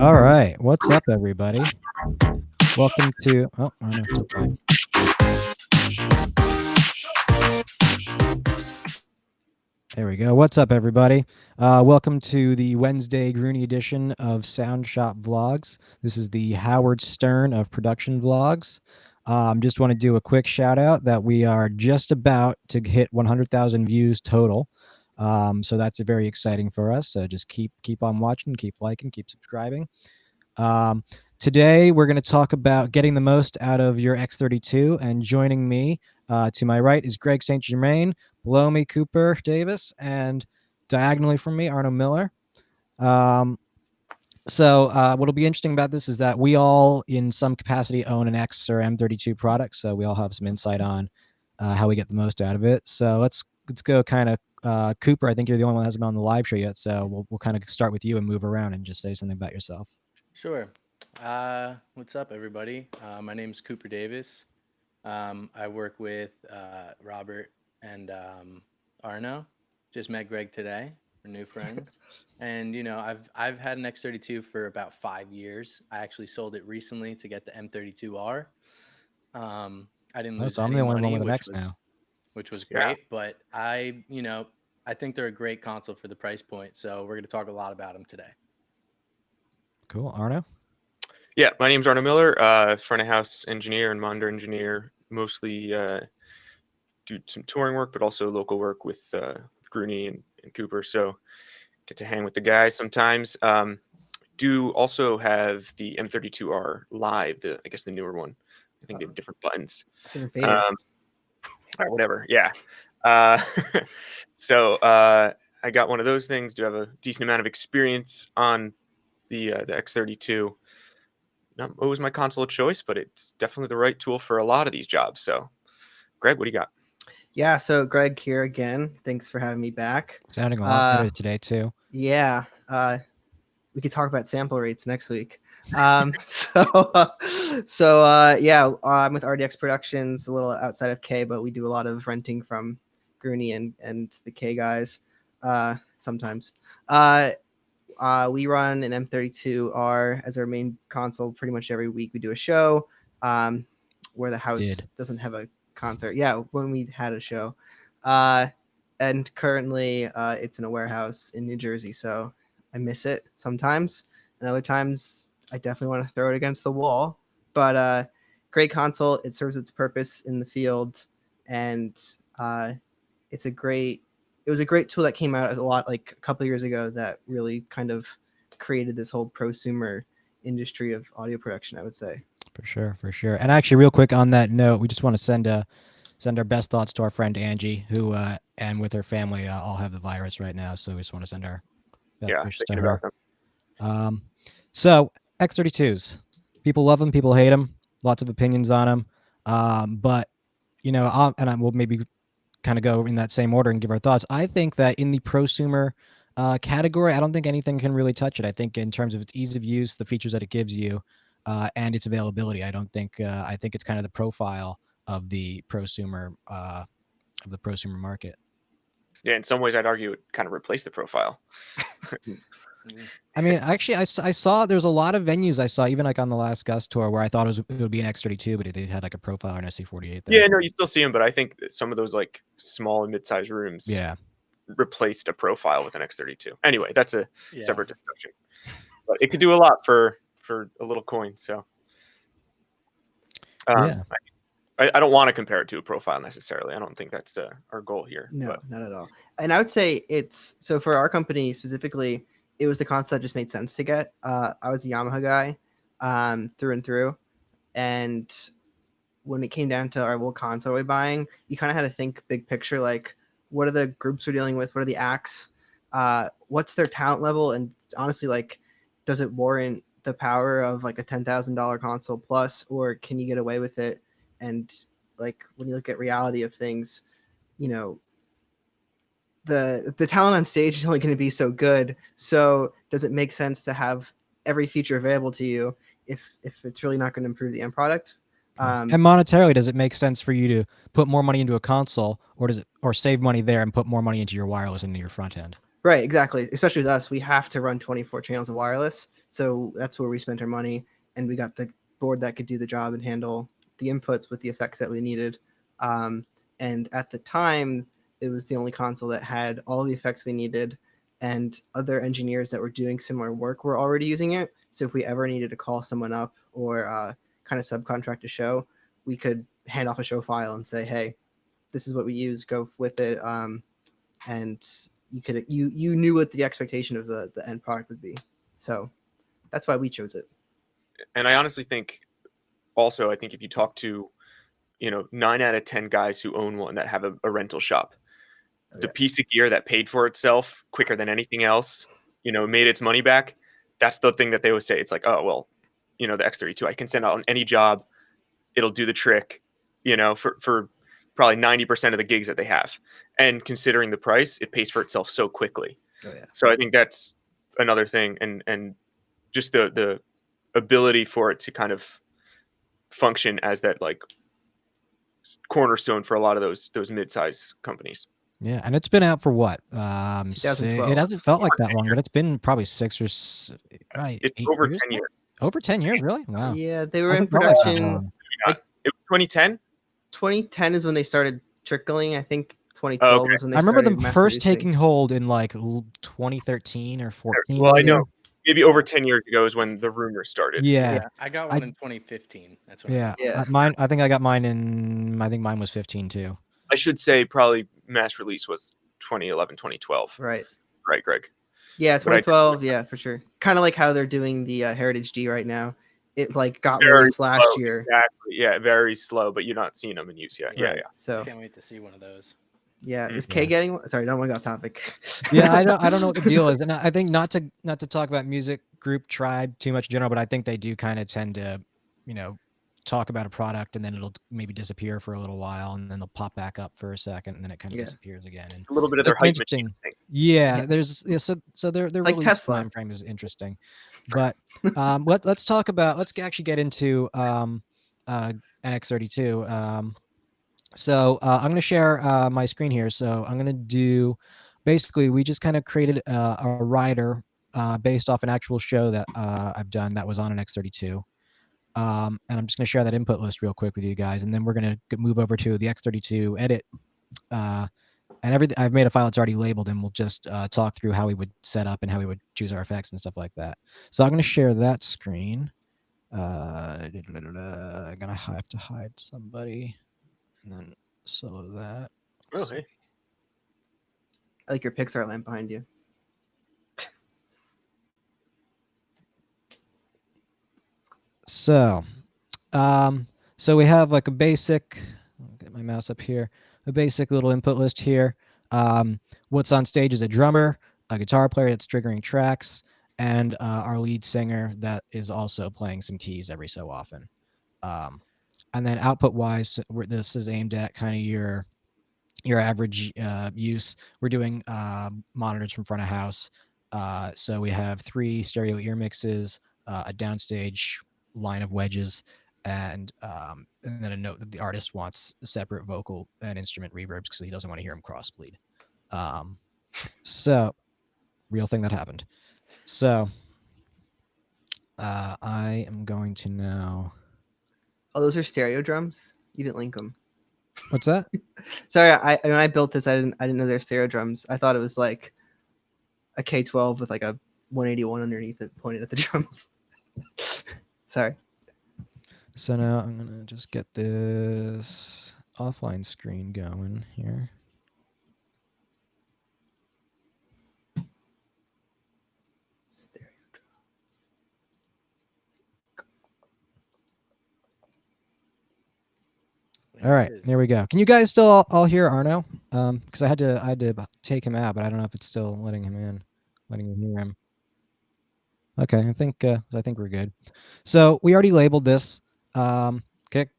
All right, what's up, everybody? Welcome to. Oh, I know. It's okay. There we go. What's up, everybody? Welcome to the Wednesday Grunie edition of Sound Shop Vlogs. This is the Howard Stern of production vlogs. Just want to do a quick shout out that we are just about to hit 100,000 views total. So that's very exciting for us. So just keep on watching, keep liking, keep subscribing. Today, we're going to talk about getting the most out of your X32, and joining me to my right is Greg St. Germain, below me, Cooper Davis, and diagonally from me, Arno Miller. So what'll be interesting about this is that we all, in some capacity, own an X or M32 product, so we all have some insight on how we get the most out of it. So let's go kind of Cooper. I think you're the only one that hasn't been on the live show yet, so we'll kind of start with you and move around and just say something about yourself. Sure. What's up, everybody? My name's Cooper Davis. I work with Robert and Arno. Just met Greg today. We're new friends. And I've had an X32 for about 5 years. I actually sold it recently to get the M32R. I didn't lose So I'm any the only one money, with an which X was now. which was great. But I think they're a great console for the price point. So we're going to talk a lot about them today. Cool. Arno? Yeah, my name's Arno Miller, front of house engineer and monitor engineer, mostly do some touring work, but also local work with Grunie and Cooper. So get to hang with the guys sometimes. Do also have the M32R Live, I guess the newer one. I think they have different buttons. Or whatever, yeah. So I got one of those things. Do have a decent amount of experience on the X32. Not always my console of choice, but it's definitely the right tool for a lot of these jobs. So, Greg, what do you got? Yeah, so Greg here again. Thanks for having me back. Sounding a lot better today too. Yeah, we could talk about sample rates next week. Yeah, I'm with RDX Productions, a little outside of K, but we do a lot of renting from Grunie and the K guys sometimes. We run an M32R as our main console pretty much every week. We do a show where the house doesn't have a concert. Yeah, when we had a show. And currently it's in a warehouse in New Jersey, so I miss it sometimes. And other times I definitely want to throw it against the wall. But great console. It serves its purpose in the field. And it was a great tool that came out a couple of years ago that really kind of created this whole prosumer industry of audio production, I would say. For sure. And actually, real quick on that note, we just want to send our best thoughts to our friend Angie, who and with her family all have the virus right now. So we just want to send our wishes to her. So X32s, people love them, people hate them. Lots of opinions on them. But and we'll maybe kind of go in that same order and give our thoughts. I think that in the prosumer category, I don't think anything can really touch it. I think in terms of its ease of use, the features that it gives you, and its availability, I think it's kind of the profile of the prosumer market. Yeah, in some ways, I'd argue it kind of replaced the profile. I mean, actually, I saw there's a lot of venues I saw, even like on the last Gus tour, where I thought it would be an X32, but they had like a profile or an SC48 there. Yeah, no, you still see them, but I think that some of those like small and mid-sized rooms replaced a profile with an X32. Anyway, that's a separate discussion. But it could do a lot for a little coin. So I don't want to compare it to a profile necessarily. I don't think that's our goal here. No, not at all. And I would say it's so for our company specifically, it was the console that just made sense to get. I was a Yamaha guy through and through. And when it came down to what console are we buying, you kind of had to think big picture, like what are the groups we're dealing with? What are the acts? What's their talent level? And honestly, like, does it warrant the power of like a $10,000 console plus, or can you get away with it? And like, when you look at reality of things, the talent on stage is only going to be so good. So does it make sense to have every feature available to you if it's really not going to improve the end product? And monetarily, does it make sense for you to put more money into a console, or save money there and put more money into your wireless and into your front end? Right, exactly. Especially with us, we have to run 24 channels of wireless. So that's where we spent our money. And we got the board that could do the job and handle the inputs with the effects that we needed. And at the time, it was the only console that had all the effects we needed. And other engineers that were doing similar work were already using it. So if we ever needed to call someone up or kind of subcontract a show, we could hand off a show file and say, hey, this is what we use, go with it. And you knew what the expectation of the end product would be. So that's why we chose it. And I honestly think also, I think if you talk to, 9 out of 10 guys who own one that have a rental shop, the piece of gear that paid for itself quicker than anything else, made its money back. That's the thing that they always say. It's like, oh, well, the X32, I can send out on any job. It'll do the trick, for probably 90% of the gigs that they have. And considering the price, it pays for itself so quickly. Oh, yeah. So I think that's another thing. And just the ability for it to kind of function as that like cornerstone for a lot of those mid-size companies. Yeah, and it's been out for what? 2012. It hasn't felt like that long, but it's been probably 6 or right. It's 8 over years 10 years. Over 10 years, really? Wow. Yeah, they were in Hasn't felt like that production. long. It was 2010. 2010 is when they started trickling. I think 2012 Okay. was when they I remember started them mass first producing. taking hold in like 2013 or 14. Well, I maybe. know maybe over 10 years ago is when the rumor started. Yeah. Yeah, I got one in 2015. That's when Yeah. Yeah. I think I got mine in, I think mine was 15 too. I should say probably mass release was 2011, 2012. Right. Right, Greg? Yeah, But I- 2012. Yeah, for sure. Kind of like how they're doing the Heritage D right now. It like got Very released last slow, year. Exactly. Yeah, very slow, but you're not seeing them in use yet. Yeah, Right. yeah. So Can't wait to see one of those. yeah, is Mhm. Kay getting one? Sorry, don't want to go off topic. Yeah, I don't know what the deal is, and I think not to talk about music group tribe too much in general, but I think they do kind of tend to, talk about a product and then it'll maybe disappear for a little while, and then they'll pop back up for a second, and then it kind of Yeah. disappears again. And A little bit of so their it's hype interesting. machine thing. Yeah, so their like release Tesla. time frame is interesting, but let's actually get into NX32. So I'm going to share my screen here. So I'm going to do, basically, we just kind of created a rider based off an actual show that I've done that was on an X32. And I'm just going to share that input list real quick with you guys, and then we're going to move over to the X32 edit. And everything, I've made a file that's already labeled, and we'll just talk through how we would set up and how we would choose our effects and stuff like that. So I'm going to share that screen. I'm going to have to hide somebody. And then solo that. Oh, hey. I like your Pixar lamp behind you. So we have like a basic, I'll get my mouse up here, a basic little input list here. What's on stage is a drummer, a guitar player that's triggering tracks, and our lead singer that is also playing some keys every so often. And then output wise, this is aimed at kind of your average use. We're doing monitors from front of house. So we have 3 stereo ear mixes, a downstage line of wedges, and then a note that the artist wants separate vocal and instrument reverbs because he doesn't want to hear them crossbleed. So, real thing that happened. So, I am going to now. Oh, those are stereo drums. You didn't link them. What's that? Sorry, when I built this, I didn't know they're stereo drums. I thought it was like a K12 with like a 181 underneath it, pointed at the drums. Sorry. So now I'm gonna just get this offline screen going here. Stereo All right, there we go. Can you guys still all hear Arno? Because I had to take him out, but I don't know if it's still letting him in, letting you hear him. Okay, I think we're good. So we already labeled this kick,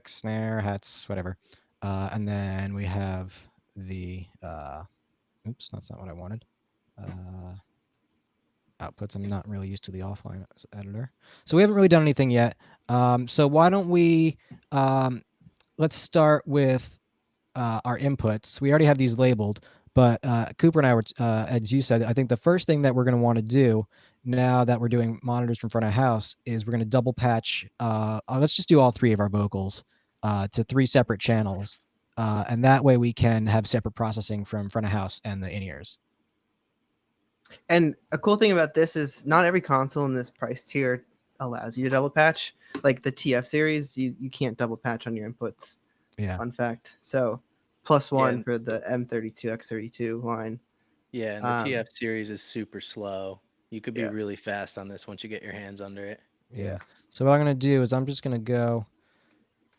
snare, hats, whatever, and then we have the oops, that's not what I wanted. Outputs. I'm not really used to the offline editor, so we haven't really done anything yet. So why don't we let's start with our inputs. We already have these labeled, But Cooper and I were, as you said, I think the first thing that we're going to want to do now that we're doing monitors from front of house is we're going to double patch. Let's just do all 3 of our vocals to 3 separate channels. And that way we can have separate processing from front of house and the in-ears. And a cool thing about this is not every console in this price tier allows you to double patch. Like the TF series, you can't double patch on your inputs. Yeah. Fun fact. So +1 for the M32, X32 line. Yeah, and the TF series is super slow. You could be really fast on this once you get your hands under it. Yeah. So what I'm going to do is I'm just going to go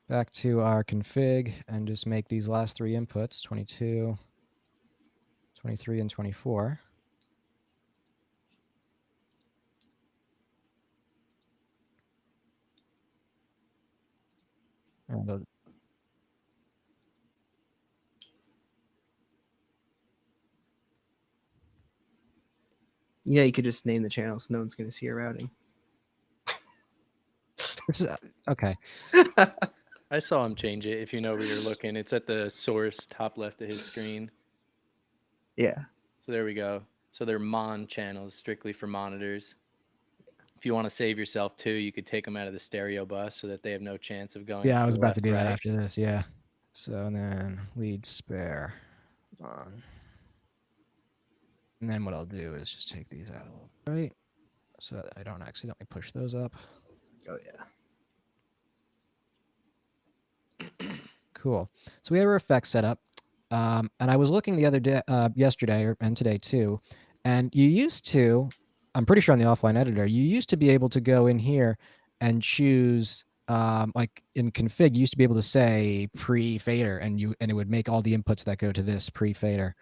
back to our config and just make these last 3 inputs, 22, 23, and 24. And you could just name the channels. No one's going to see your routing. this is, okay. I saw him change it. If you know where you're looking, it's at the source top left of his screen. Yeah. So there we go. So they're mon channels, strictly for monitors. If you want to save yourself too, you could take them out of the stereo bus so that they have no chance of going. Yeah, I was about left, to do that right. after this. Yeah. So then lead spare on. And then what I'll do is just take these out, right? So that I don't accidentally push those up. Oh, yeah. Cool. So we have our effects set up. And I was looking the other day, yesterday and today too, and you used to, I'm pretty sure on the offline editor, you used to be able to go in here and choose, like in config, you used to be able to say pre-fader, and it would make all the inputs that go to this pre-fader,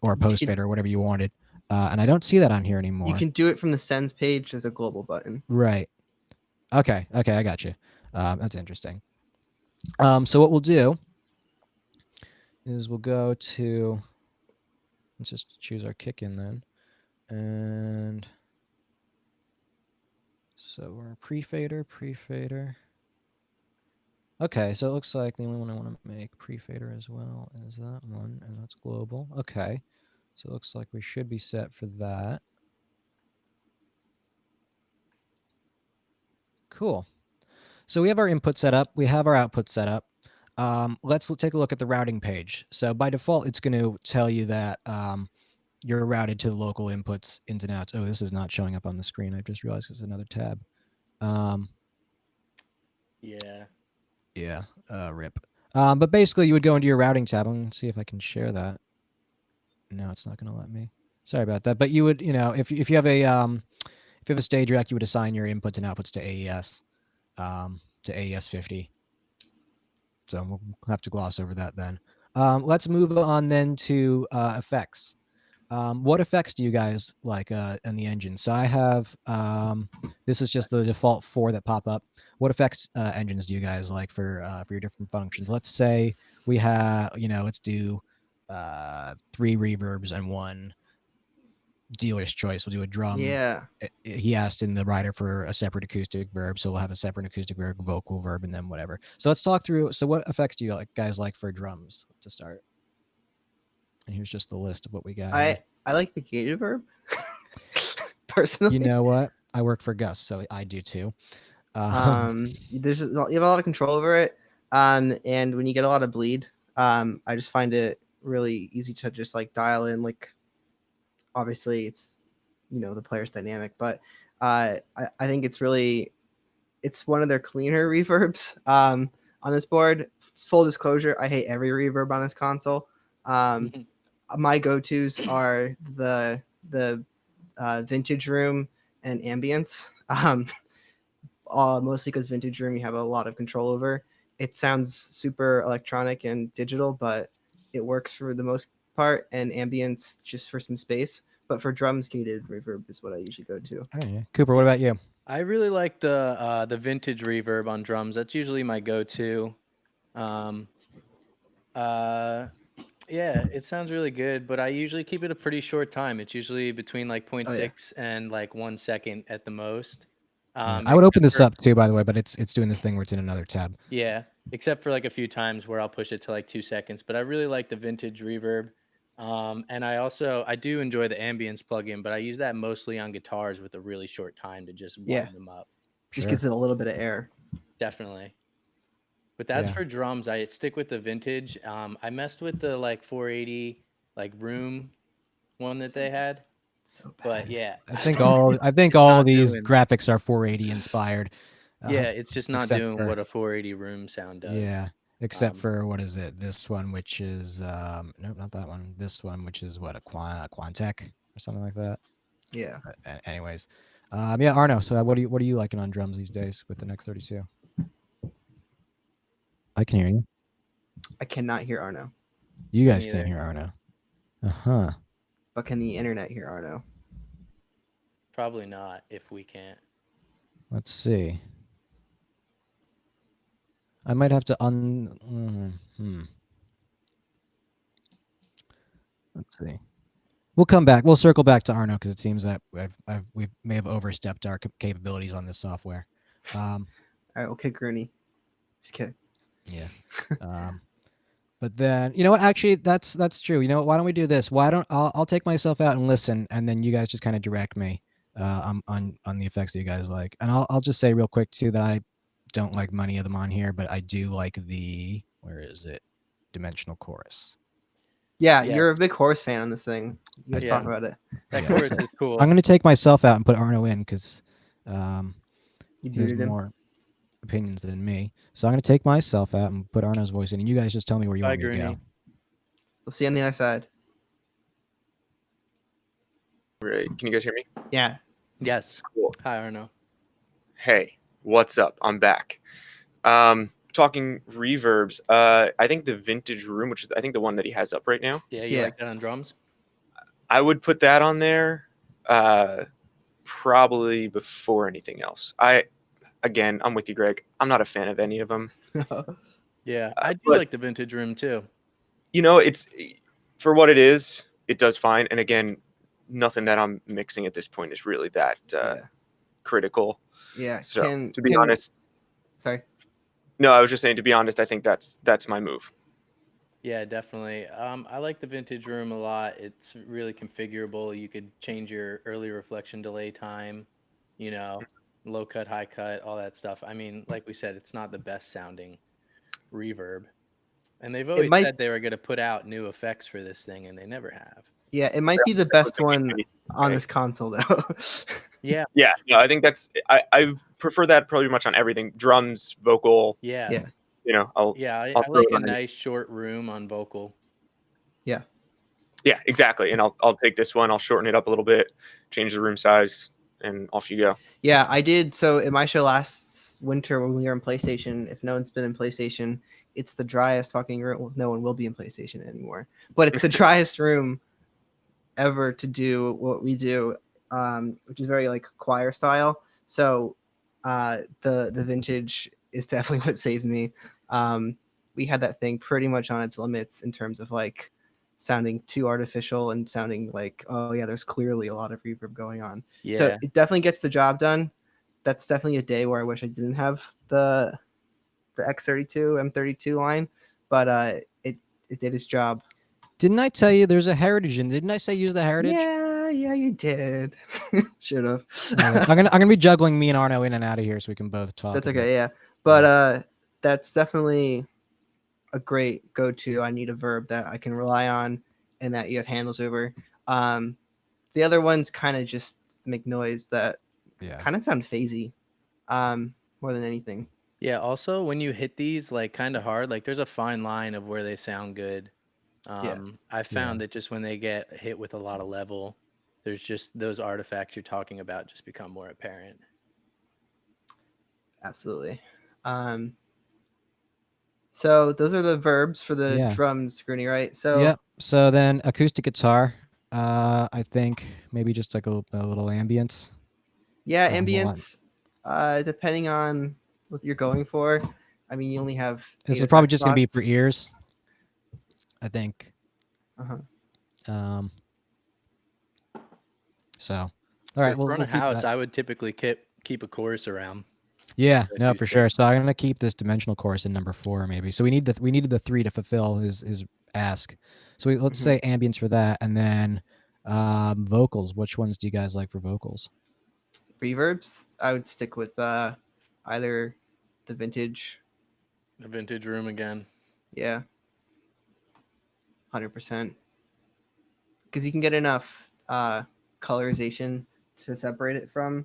or post-fader, or whatever you wanted. And I don't see that on here anymore. You can do it from the sends page as a global button. Right. Okay, I got you. That's interesting. So what we'll do is we'll go to, let's just choose our kick in then. And so we're pre-fader. Okay, so it looks like the only one I want to make pre-fader as well is that one, and that's global. Okay, so it looks like we should be set for that. Cool. So we have our input set up. We have our output set up. Let's take a look at the routing page. So by default, it's going to tell you that you're routed to the local inputs, ins and outs. Oh, this is not showing up on the screen. I just realized it's another tab. Yeah. Yeah, rip. But basically, you would go into your routing tab. I'm going to see if I can share that. No, it's not going to let me. Sorry about that. But you would, if you have a stage rack, you would assign your inputs and outputs to AES, to AES 50. So we'll have to gloss over that then. Let's move on then to effects. What effects do you guys like in the engine? So I have, this is just the default 4 that pop up. What effects engines do you guys like for your different functions? Let's say we have, let's do 3 reverbs and 1 dealer's choice. We'll do a drum. Yeah. He asked in the rider for a separate acoustic verb, so we'll have a separate acoustic verb, vocal verb, and then whatever. So let's talk through. So what effects do you guys like for drums to start? And here's just the list of what we got. I like the gated verb. Personally. You know what? I work for Gus, so I do too. You have a lot of control over it. And when you get a lot of bleed, I just find it really easy to just like dial in. Like, obviously it's, the player's dynamic, but I think it's one of their cleaner reverbs on this board. Full disclosure, I hate every reverb on this console. My go-tos are the Vintage Room and Ambience. Mostly because Vintage Room you have a lot of control over. It sounds super electronic and digital, but it works for the most part. And Ambience just for some space. But for drums, gated reverb is what I usually go to. Oh, yeah. Cooper, what about you? I really like the vintage reverb on drums. That's usually my go-to. Yeah, it sounds really good, but I usually keep it a pretty short time. It's usually between like 0.6 and like 1 second at the most. I would open this up too, by the way, but it's doing this thing where it's in another tab. Yeah, except for like a few times where I'll push it to like 2 seconds. But I really like the vintage reverb. And I do enjoy the ambience plugin, but I use that mostly on guitars with a really short time to just warm them up. Just gives it a little bit of air. Definitely. But that's for drums. I stick with the vintage. I messed with the like 480 like room one that they had. So bad. But yeah, I think all these graphics are 480 inspired. Yeah, it's just not doing what a 480 room sound does. Yeah, except for what is it? This one, which is no, not that one. This one, which is what, a Quantec or something like that. Yeah. But, anyways, yeah, Arno. So what are you liking on drums these days with the X32? I can hear you. I cannot hear Arno. You guys can't hear Arno. Uh-huh. But can the internet hear Arno? Probably not if we can't. Let's see. I might have to Let's see. We'll come back. We'll circle back to Arno because it seems that we may have overstepped our capabilities on this software. All right, we'll kick Grunie. Just kidding. Yeah. But then, you know what? Actually, that's true. You know what? Why don't we do this? I'll take myself out and listen, and then you guys just kind of direct me on the effects that you guys like. And I'll just say real quick too that I don't like many of them on here, but I do like the, where is it? Dimensional chorus. Yeah, you're a big chorus fan on this thing. You gotta talk about it. That chorus is cool. I'm gonna take myself out and put Arno in because he has more opinions than me. So I'm gonna take myself out and put Arno's voice in, and you guys just tell me where you want me to go. We'll see you on the other side. Right. Can you guys hear me? Yeah. Yes. Cool. Hi, Arno. Hey, what's up? I'm back. Talking reverbs. I think the Vintage Room, which is I think the one that he has up right now. Yeah, you like that on drums? I would put that on there probably before anything else. Again, I'm with you, Greg. I'm not a fan of any of them. Yeah, I do like the Vintage Room too. You know, it's for what it is, it does fine. And again, nothing that I'm mixing at this point is really that critical. Yeah. So to be honest, sorry. No, I was just saying, to be honest, I think that's my move. Yeah, definitely. I like the Vintage Room a lot. It's really configurable. You could change your early reflection delay time, you know, low cut, high cut, all that stuff. I mean, like we said, it's not the best sounding reverb. And they've always said they were going to put out new effects for this thing, and they never have. Yeah, it might be the best one on this console, though. Yeah. Yeah, no, I think I prefer that pretty much on everything. Drums, vocal. Yeah. Yeah. You know, I like a nice short room on vocal. Yeah. Yeah, exactly. And I'll take this one, I'll shorten it up a little bit, change the room size, and off you go. Yeah, I did. So in my show last winter when we were in PlayStation, if no one's been in PlayStation, it's the driest fucking room. Well, no one will be in PlayStation anymore, but it's the driest room ever to do what we do, which is very like choir style. So the Vintage is definitely what saved me. We had that thing pretty much on its limits in terms of like sounding too artificial and sounding like, oh yeah, there's clearly a lot of reverb going on. Yeah. So it definitely gets the job done. That's definitely a day where I wish I didn't have the X32 M32 line, but it did its job. Didn't I tell you there's a Heritage in? Didn't I say use the Heritage? Yeah, you did. Should have. I'm gonna be juggling me and Arno in and out of here so we can both talk. That's okay, yeah. But that's definitely a great go-to. I need a verb that I can rely on and that you have handles over. The other ones kind of just make noise that kind of sound phasey, more than anything. Yeah, also when you hit these like kind of hard, like there's a fine line of where they sound good. I found that just when they get hit with a lot of level, there's just those artifacts you're talking about just become more apparent. Absolutely. So those are the verbs for the drums, Grunie, right? So yep. So then acoustic guitar, I think maybe just like a little ambience. Yeah, ambience. Depending on what you're going for. I mean, you only have. This is probably just gonna be for ears, I think. So, all right. For front of house, I would typically keep a chorus around. Yeah, no, for sure. So I'm gonna keep this dimensional chorus in number 4, maybe. So we needed the 3 to fulfill his ask. So let's say ambience for that, and then vocals. Which ones do you guys like for vocals? Reverbs, I would stick with either the vintage. The vintage room again. Yeah. 100%. Because you can get enough colorization to separate it from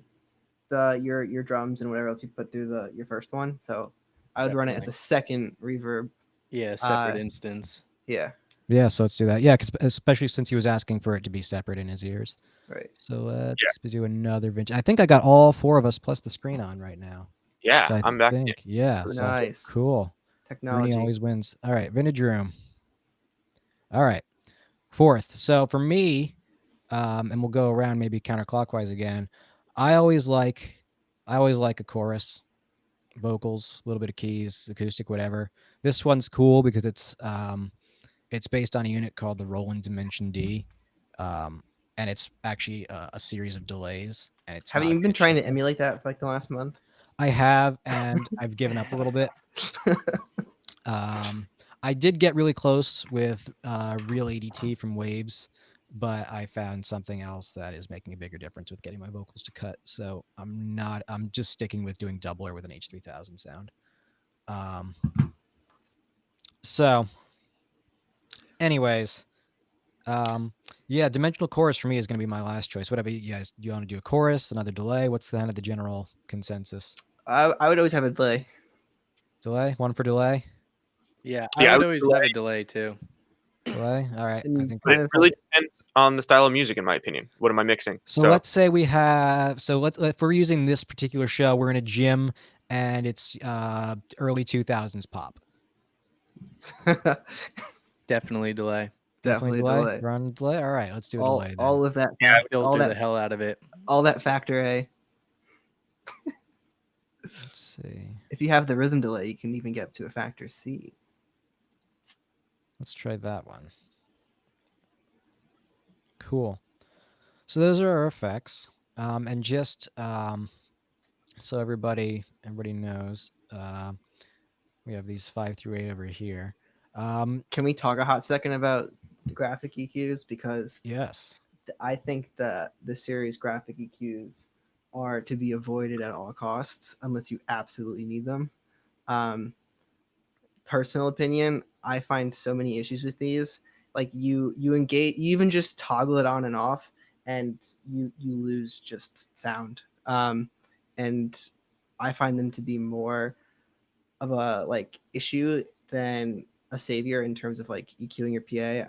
your drums and whatever else you put through your first one. So I would run it as a second reverb. Yeah, separate instance. Yeah. Yeah, so let's do that. Yeah, 'cause especially since he was asking for it to be separate in his ears. Right. So let's do another vintage. I think I got all 4 of us plus the screen on right now. Yeah, So I'm back. Yeah. Nice. So, cool. Technology. Grunie always wins. All right, vintage room. All right, 4th. So for me, and we'll go around maybe counterclockwise again. I always like a chorus, vocals, a little bit of keys, acoustic, whatever. This one's cool because it's based on a unit called the Roland Dimension D, and it's actually a series of delays. And it's haven't you been trying to emulate that for like the last month? I have, and I've given up a little bit. I did get really close with Real ADT from Waves, but I found something else that is making a bigger difference with getting my vocals to cut. So I'm just sticking with doing doubler with an H3000 sound. So anyways, yeah, dimensional chorus for me is going to be my last choice. What about you guys? Do you want to do a chorus, another delay? What's the kind of the general consensus? I would always have a delay. Delay? One for delay? Yeah, I would always have a delay too. Delay? All right. And I think But it really depends on the style of music, in my opinion. What am I mixing? So let's say we have, if we're using this particular show, we're in a gym and it's early 2000s pop. Definitely delay. Definitely delay. Run delay. All right, let's do a delay. Then. All of that. Yeah, filter the hell out of it. All that factor A. Let's see. If you have the rhythm delay, you can even get up to a factor C. Let's try that one. Cool. So those are our effects, and just so everybody knows, we have these 5 through 8 over here. Can we talk a hot second about graphic EQs? Because yes, I think the series graphic EQs are to be avoided at all costs unless you absolutely need them. Personal opinion, I find so many issues with these. Like you engage, you even just toggle it on and off, and you lose just sound. And I find them to be more of a issue than a savior in terms of EQing your PA.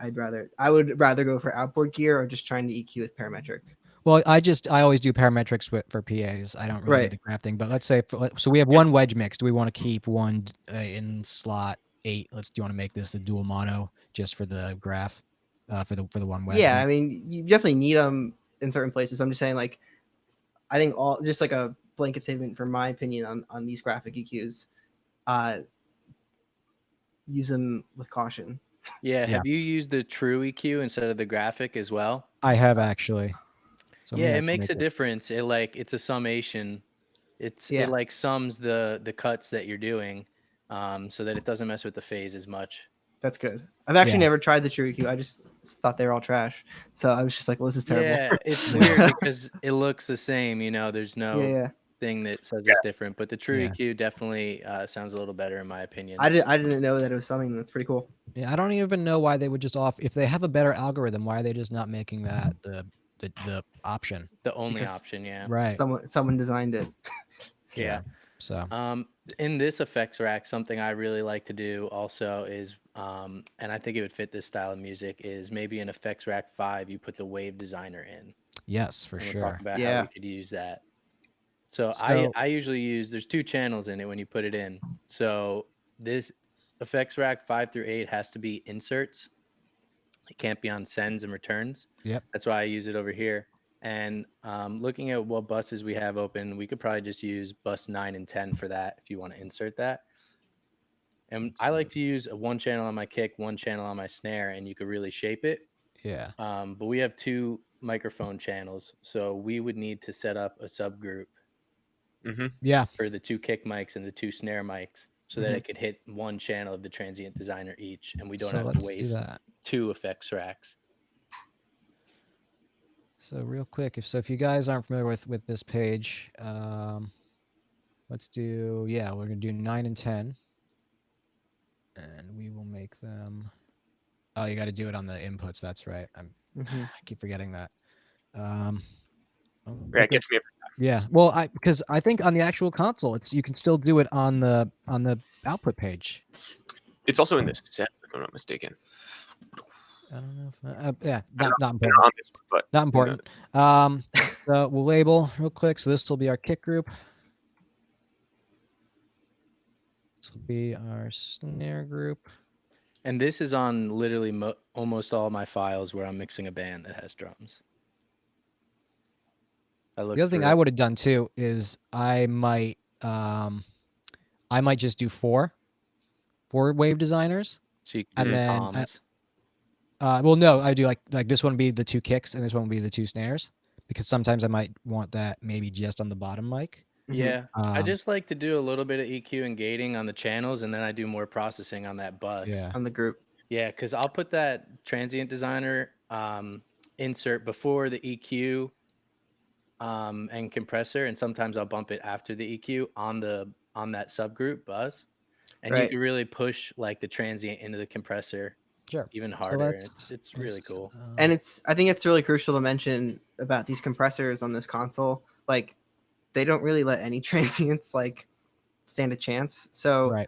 I would rather go for outboard gear or just trying to EQ with parametric. Well, I always do parametrics for PAs. I don't really do the graph thing. But let's say so we have one wedge mix. Do we want to keep one in slot 8? Do you want to make this a dual mono just for the graph, for the one wedge? Yeah, I mean you definitely need them in certain places. But I'm just saying I think all just like a blanket statement for my opinion on these graphic EQs. Use them with caution. Yeah. Have you used the true EQ instead of the graphic as well? I have actually. So yeah, it makes a difference. It's a summation. It sums the cuts that you're doing, so that it doesn't mess with the phase as much. That's good. I've actually never tried the true EQ. I just thought they were all trash. So I was just like, well, this is terrible. Yeah, it's weird because it looks the same. There's no thing that says it's different. But the true EQ definitely sounds a little better in my opinion. I didn't know that it was something that's pretty cool. Yeah, I don't even know why they would just if they have a better algorithm, why are they just not making that the option? The only option, yeah. Right. Someone designed it. Yeah. So in this effects rack, something I really like to do also is and I think it would fit this style of music is maybe an effects rack 5 you put the wave designer in. Yes, for sure. Talk about how we could use that. So I usually use there's 2 channels in it when you put it in. So this effects rack 5 through 8 has to be inserts. It can't be on sends and returns. Yep. That's why I use it over here. And looking at what buses we have open, we could probably just use bus 9 and 10 for that if you want to insert that. And I like to use a 1 channel on my kick, 1 channel on my snare, and you could really shape it. Yeah. But we have 2 microphone channels, so we would need to set up a subgroup. Yeah. For the 2 kick mics and the 2 snare mics. so that it could hit one channel of the transient designer each, and we don't So have to let's do waste that. 2 effects racks. So real quick, if you guys aren't familiar with this page, let's do, we're gonna do 9 and 10, and we will make them. Oh, you got to do it on the inputs. That's right. I keep forgetting that. Yeah, it gets me every time. Yeah. Well, because I think on the actual console, you can still do it on the output page. It's also in the set, if I'm not mistaken. I don't know if not important. On this one, but Not important. So we'll label real quick. So this will be our kick group. This will be our snare group. And this is on literally almost all my files where I'm mixing a band that has drums. The other thing I would have done too is I might just do four wave designers. So you can do toms. Well, no, I do like this one would be the 2 kicks and this one would be the 2 snares, because sometimes I might want that maybe just on the bottom mic. Yeah, I just like to do a little bit of EQ and gating on the channels, and then I do more processing on that bus. Yeah. On the group. Yeah, because I'll put that transient designer insert before the EQ and compressor, and sometimes I'll bump it after the EQ on that subgroup bus, and you can really push like the transient into the compressor even harder. It's really cool. And I think it's really crucial to mention about these compressors on this console. Like, they don't really let any transients like stand a chance. So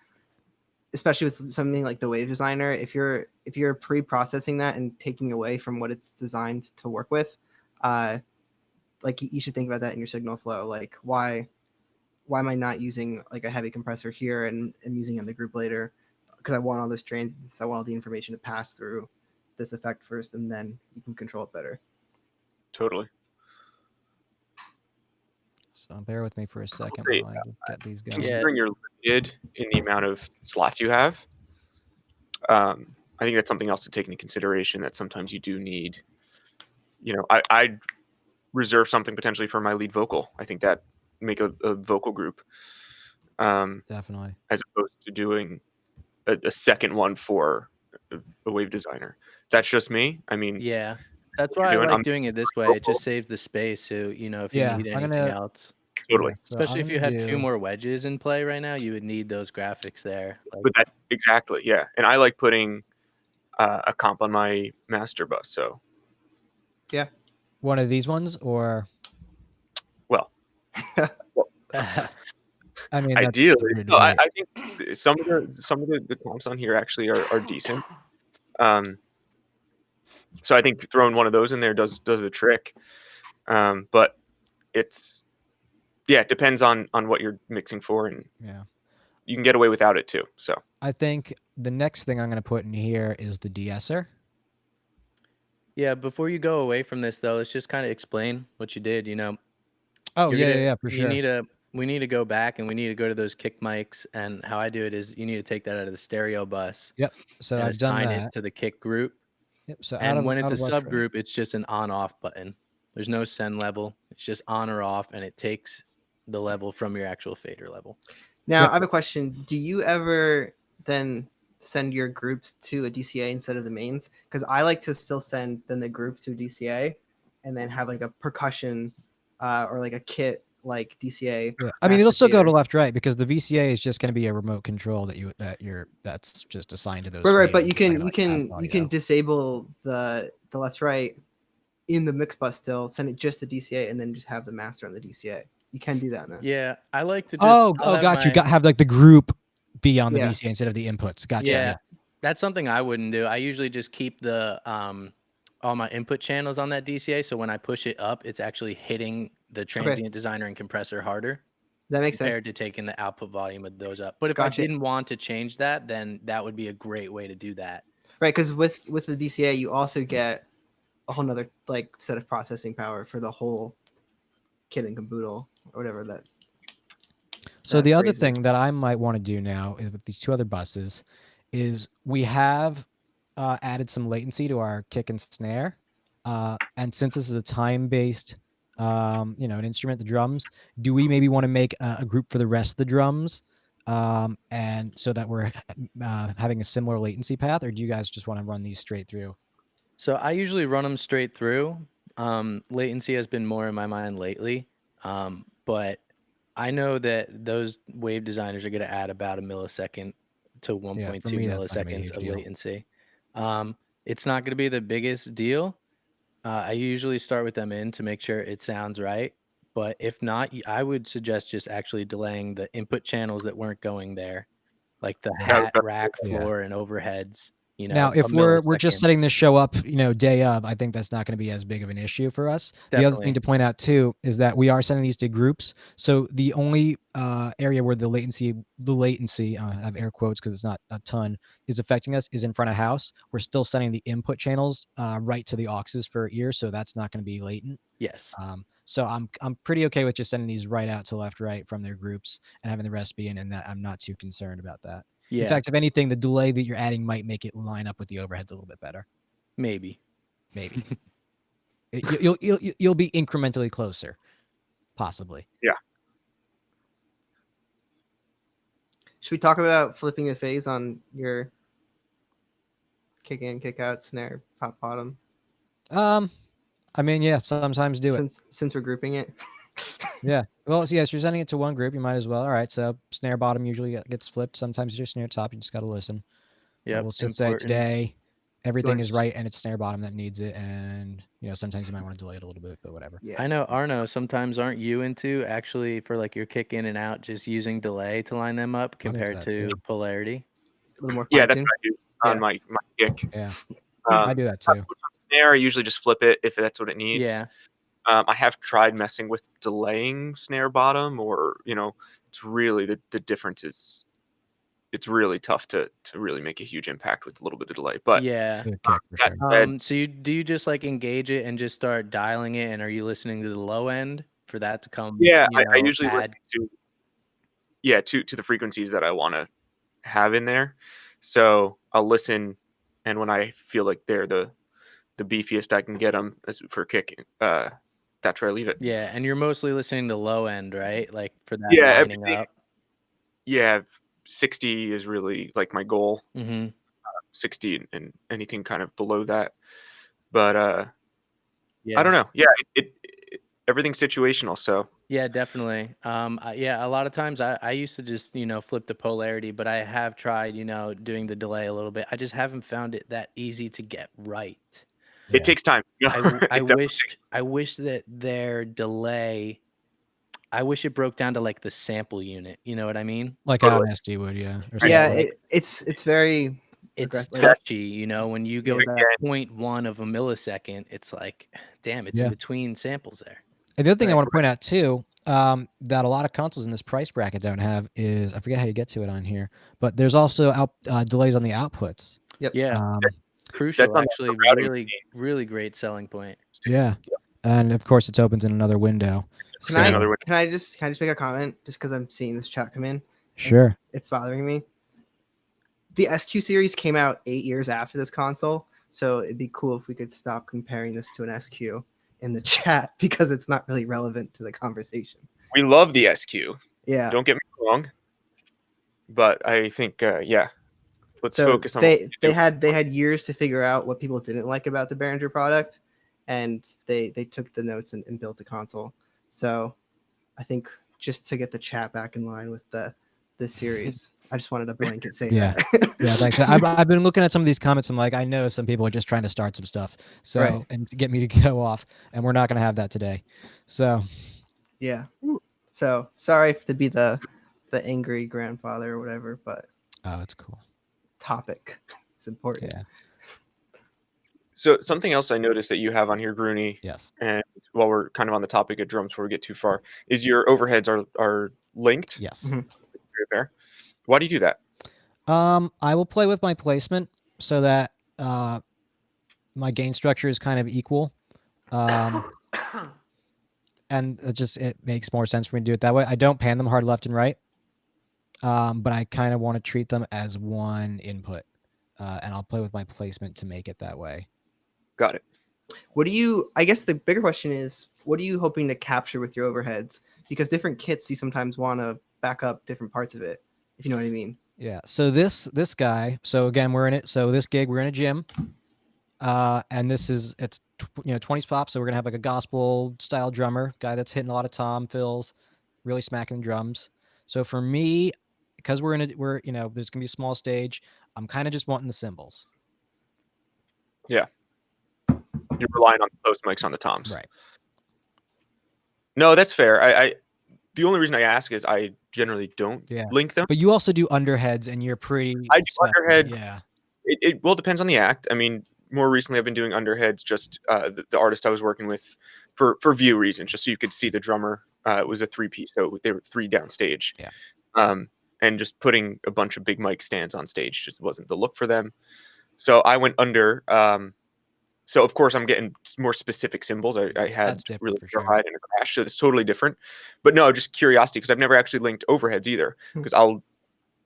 especially with something like the wave designer, if you're pre-processing that and taking away from what it's designed to work with, like you should think about that in your signal flow. Like, why am I not using like a heavy compressor here and using it in the group later? Because I want all those transients, I want all the information to pass through this effect first, and then you can control it better. Totally. So bear with me for a second while I get these guys. Considering you're limited in the amount of slots you have, I think that's something else to take into consideration, that sometimes you do need, I'd reserve something potentially for my lead vocal. I think that make a vocal group. Definitely. As opposed to doing a second one for a wave designer. That's just me. I mean, yeah, that's why I like doing it this way. It just saves the space. So, if you need anything else. Totally. Especially if you had 2 more wedges in play right now, you would need those graphics there. But that exactly, yeah. And I like putting a comp on my master bus. So yeah, one of these ones, or I mean, ideally, no, I think some of the comps on here actually are decent. So I think throwing one of those in there does the trick. But it depends on what you're mixing for, and you can get away without it too. So I think the next thing I'm going to put in here is the de-esser. Yeah, before you go away from this though, let's just kind of explain what you did. Oh yeah, for sure. We need to go back and we need to go to those kick mics. And how I do it is you need to take that out of the stereo bus. Yep. So I've assign done that it to the kick group. Yep. So when it's a subgroup, it's just an on-off button. There's no send level. It's just on or off, and it takes the level from your actual fader level. Now I have a question. Do you ever then send your groups to a DCA instead of the mains? Because I like to still send then the group to a DCA, and then have like a percussion or like a kit like DCA. Yeah. I mean, it'll still go to left right, because the VCA is just going to be a remote control that's just assigned to those. Right. But you can disable the left right in the mix bus still, send it just to DCA, and then just have the master on the DCA. You can do that in this. Yeah, I like to just got you. Have like the group be on the VCA instead of the inputs. Gotcha. Yeah. That's something I wouldn't do. I usually just keep the all my input channels on that DCA, so when I push it up, it's actually hitting the transient designer and compressor harder. That makes sense. Compared to taking the output volume of those up. But if I didn't want to change that, then that would be a great way to do that. Right, because with the DCA, you also get a whole nother like set of processing power for the whole kit and caboodle or whatever that. So the other thing that I might want to do now is with these 2 other buses is we have added some latency to our kick and snare. And since this is a time-based, an instrument, the drums, do we maybe want to make a group for the rest of the drums and so that we're having a similar latency path, or do you guys just want to run these straight through? So I usually run them straight through. Latency has been more in my mind lately, but I know that those wave designers are going to add about a millisecond to 1.2 for me, that's not gonna be a milliseconds huge of deal. latency. It's not going to be the biggest deal. I usually start with them in to make sure it sounds right. But if not, I would suggest just actually delaying the input channels that weren't going there, like the hat, rack, Yeah. floor, and overheads. Now, A if we're just millisecond. setting this show up, day of, I think that's not going to be as big of an issue for us. The other thing Definitely. to point out too is that we are sending these to groups. So the only area where the latency, I have air quotes because it's not a ton, is affecting us is in front of house. We're still sending the input channels right to the auxes for ear, so that's not going to be latent. Yes. So I'm pretty okay with just sending these right out to left, right from their groups and having the rest be in, and that I'm not too concerned about that. Yeah. In fact, if anything, the delay that you're adding might make it line up with the overheads a little bit better. Maybe. You'll be incrementally closer, possibly. Yeah. Should we talk about flipping the phase on your kick in, kick out, snare, top, bottom? I mean, yeah, sometimes do it. Since we're grouping it. Yeah. Well, so yes, you're sending it to one group. You might as well. All right. So snare bottom usually gets flipped. Sometimes your snare top. You just got to listen. Yeah. We'll just say today everything is right and it's snare bottom that needs it. And, sometimes you might want to delay it a little bit, but whatever. Yeah. I know, Arno, sometimes aren't you into actually for like your kick in and out, just using delay to line them up compared to polarity? A little more Yeah, that's fine-tuned. what I do on my kick. Yeah. I do that too. Snare, I usually just flip it if that's what it needs. Yeah. I have tried messing with delaying snare bottom, or it's really the difference is it's really tough to really make a huge impact with a little bit of delay. But yeah, Good kick for that sure. said, so do you just like engage it and just start dialing it, and are you listening to the low end for that to come? yeah, I usually add? listen to the frequencies that I want to have in there. So I'll listen, and when I feel like they're the beefiest I can get them for kicking, that's where I leave it. Yeah, and you're mostly listening to low end, right? Like for that Yeah, lining everything. up. Yeah, 60 is really like my goal. Mm-hmm. 60 and anything kind of below that. But Yeah. I don't know. Yeah, it everything's situational. So Yeah, definitely. Yeah, a lot of times I used to just, flip the polarity, but I have tried, doing the delay a little bit. I just haven't found it that easy to get right. it takes time. I wish that their delay, I wish it broke down to like the sample unit. You know what I mean? Like how an SD would, yeah. Or Yeah, something. it's very It's aggressive. touchy, when you go Yeah. to 0.1 of a millisecond, it's like, damn, it's in between samples there. And the other thing I want to point out too, that a lot of consoles in this price bracket don't have is, I forget how you get to it on here, but there's also delays on the outputs. Yep. Yeah. Crucial, That's on the actually, routing really, scheme. really great selling point. Yeah. And of course it opens in another window. Can I just make a comment just because I'm seeing this chat come in? Sure. It's bothering me. The SQ series came out 8 years after this console, so it'd be cool if we could stop comparing this to an SQ in the chat because it's not really relevant to the conversation. We love the SQ. Yeah. Don't get me wrong. But I think let's focus on they had years to figure out what people didn't like about the Behringer product, and they took the notes and built a console. So I think just to get the chat back in line with this series, I just wanted a blanket say that. Yeah, thanks. I've been looking at some of these comments. I'm like, I know some people are just trying to start some stuff, and to get me to go off, and we're not going to have that today. So yeah. So sorry to be the angry grandfather or whatever, but it's cool. Topic. It's important. Yeah. So something else I noticed that you have on here, Grunie. Yes. And while we're kind of on the topic of drums before we get too far, is your overheads are linked. Yes. Mm-hmm. Why do you do that? I will play with my placement so that my gain structure is kind of equal. And it makes more sense for me to do it that way. I don't pan them hard left and right. But I kind of want to treat them as one input. And I'll play with my placement to make it that way. Got it. I guess the bigger question is, what are you hoping to capture with your overheads? Because different kits, you sometimes want to back up different parts of it. if you know what I mean. Yeah. So this guy. So again, we're in it. So this gig, we're in a gym. And it's 20 pops. So we're gonna have like a gospel style drummer guy that's hitting a lot of tom fills, really smacking drums. So for me, because there's gonna be a small stage, I'm kind of just wanting the cymbals. Yeah. You're relying on close mics on the toms. Right. No, that's fair. I the only reason I ask is I generally don't link them. But you also do underheads, and you're pretty. I do underhead. Yeah. It depends on the act. I mean, more recently I've been doing underheads. Just the artist I was working with for view reasons, just so you could see the drummer. It was a 3-piece, so they were 3 downstage. Yeah. And just putting a bunch of big mic stands on stage just wasn't the look for them. So I went under. So of course I'm getting more specific cymbals. I had really ride and a crash, so it's totally different. But no, just curiosity, because I've never actually linked overheads either, because I'll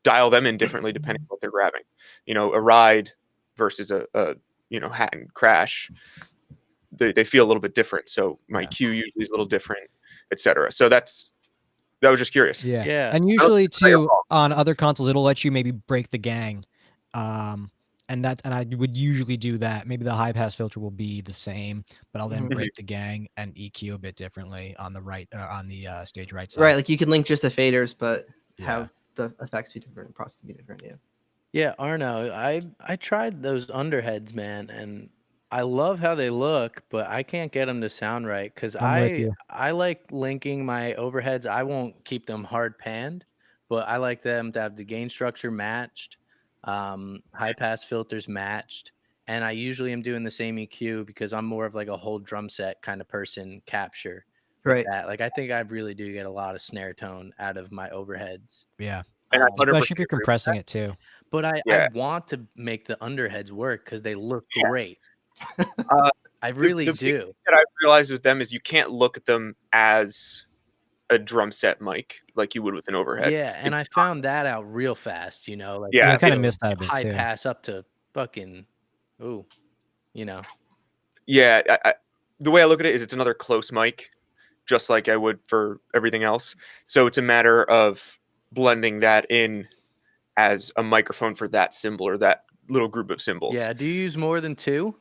dial them in differently depending on what they're grabbing. A ride versus a hat and crash, they feel a little bit different. So my cue usually is a little different, etc. So that was just curious. Yeah. And usually too on other consoles, it'll let you maybe break the gang. And I would usually do that. Maybe the high pass filter will be the same, but I'll then break the gang and EQ a bit differently on the right on the stage right side. Right, like you can link just the faders, but have the effects be different, process be different. Yeah. Yeah, Arno, I tried those underheads, man, and I love how they look, but I can't get them to sound right because I like linking my overheads. I won't keep them hard panned, but I like them to have the gain structure matched, high pass filters matched, and I usually am doing the same EQ because I'm more of like a whole drum set kind of person capture. Right. That. Like I think I really do get a lot of snare tone out of my overheads. Yeah. And especially if you're compressing it too. But I want to make the underheads work because they look great. I really the do. thing that I realized with them is you can't look at them as a drum set mic like you would with an overhead. Yeah, and I found that out real fast. Like I kind of missed that a bit high too. pass up to fucking, Yeah, the way I look at it is it's another close mic, just like I would for everything else. So it's a matter of blending that in as a microphone for that cymbal or that little group of cymbals. Yeah. Do you use more than 2?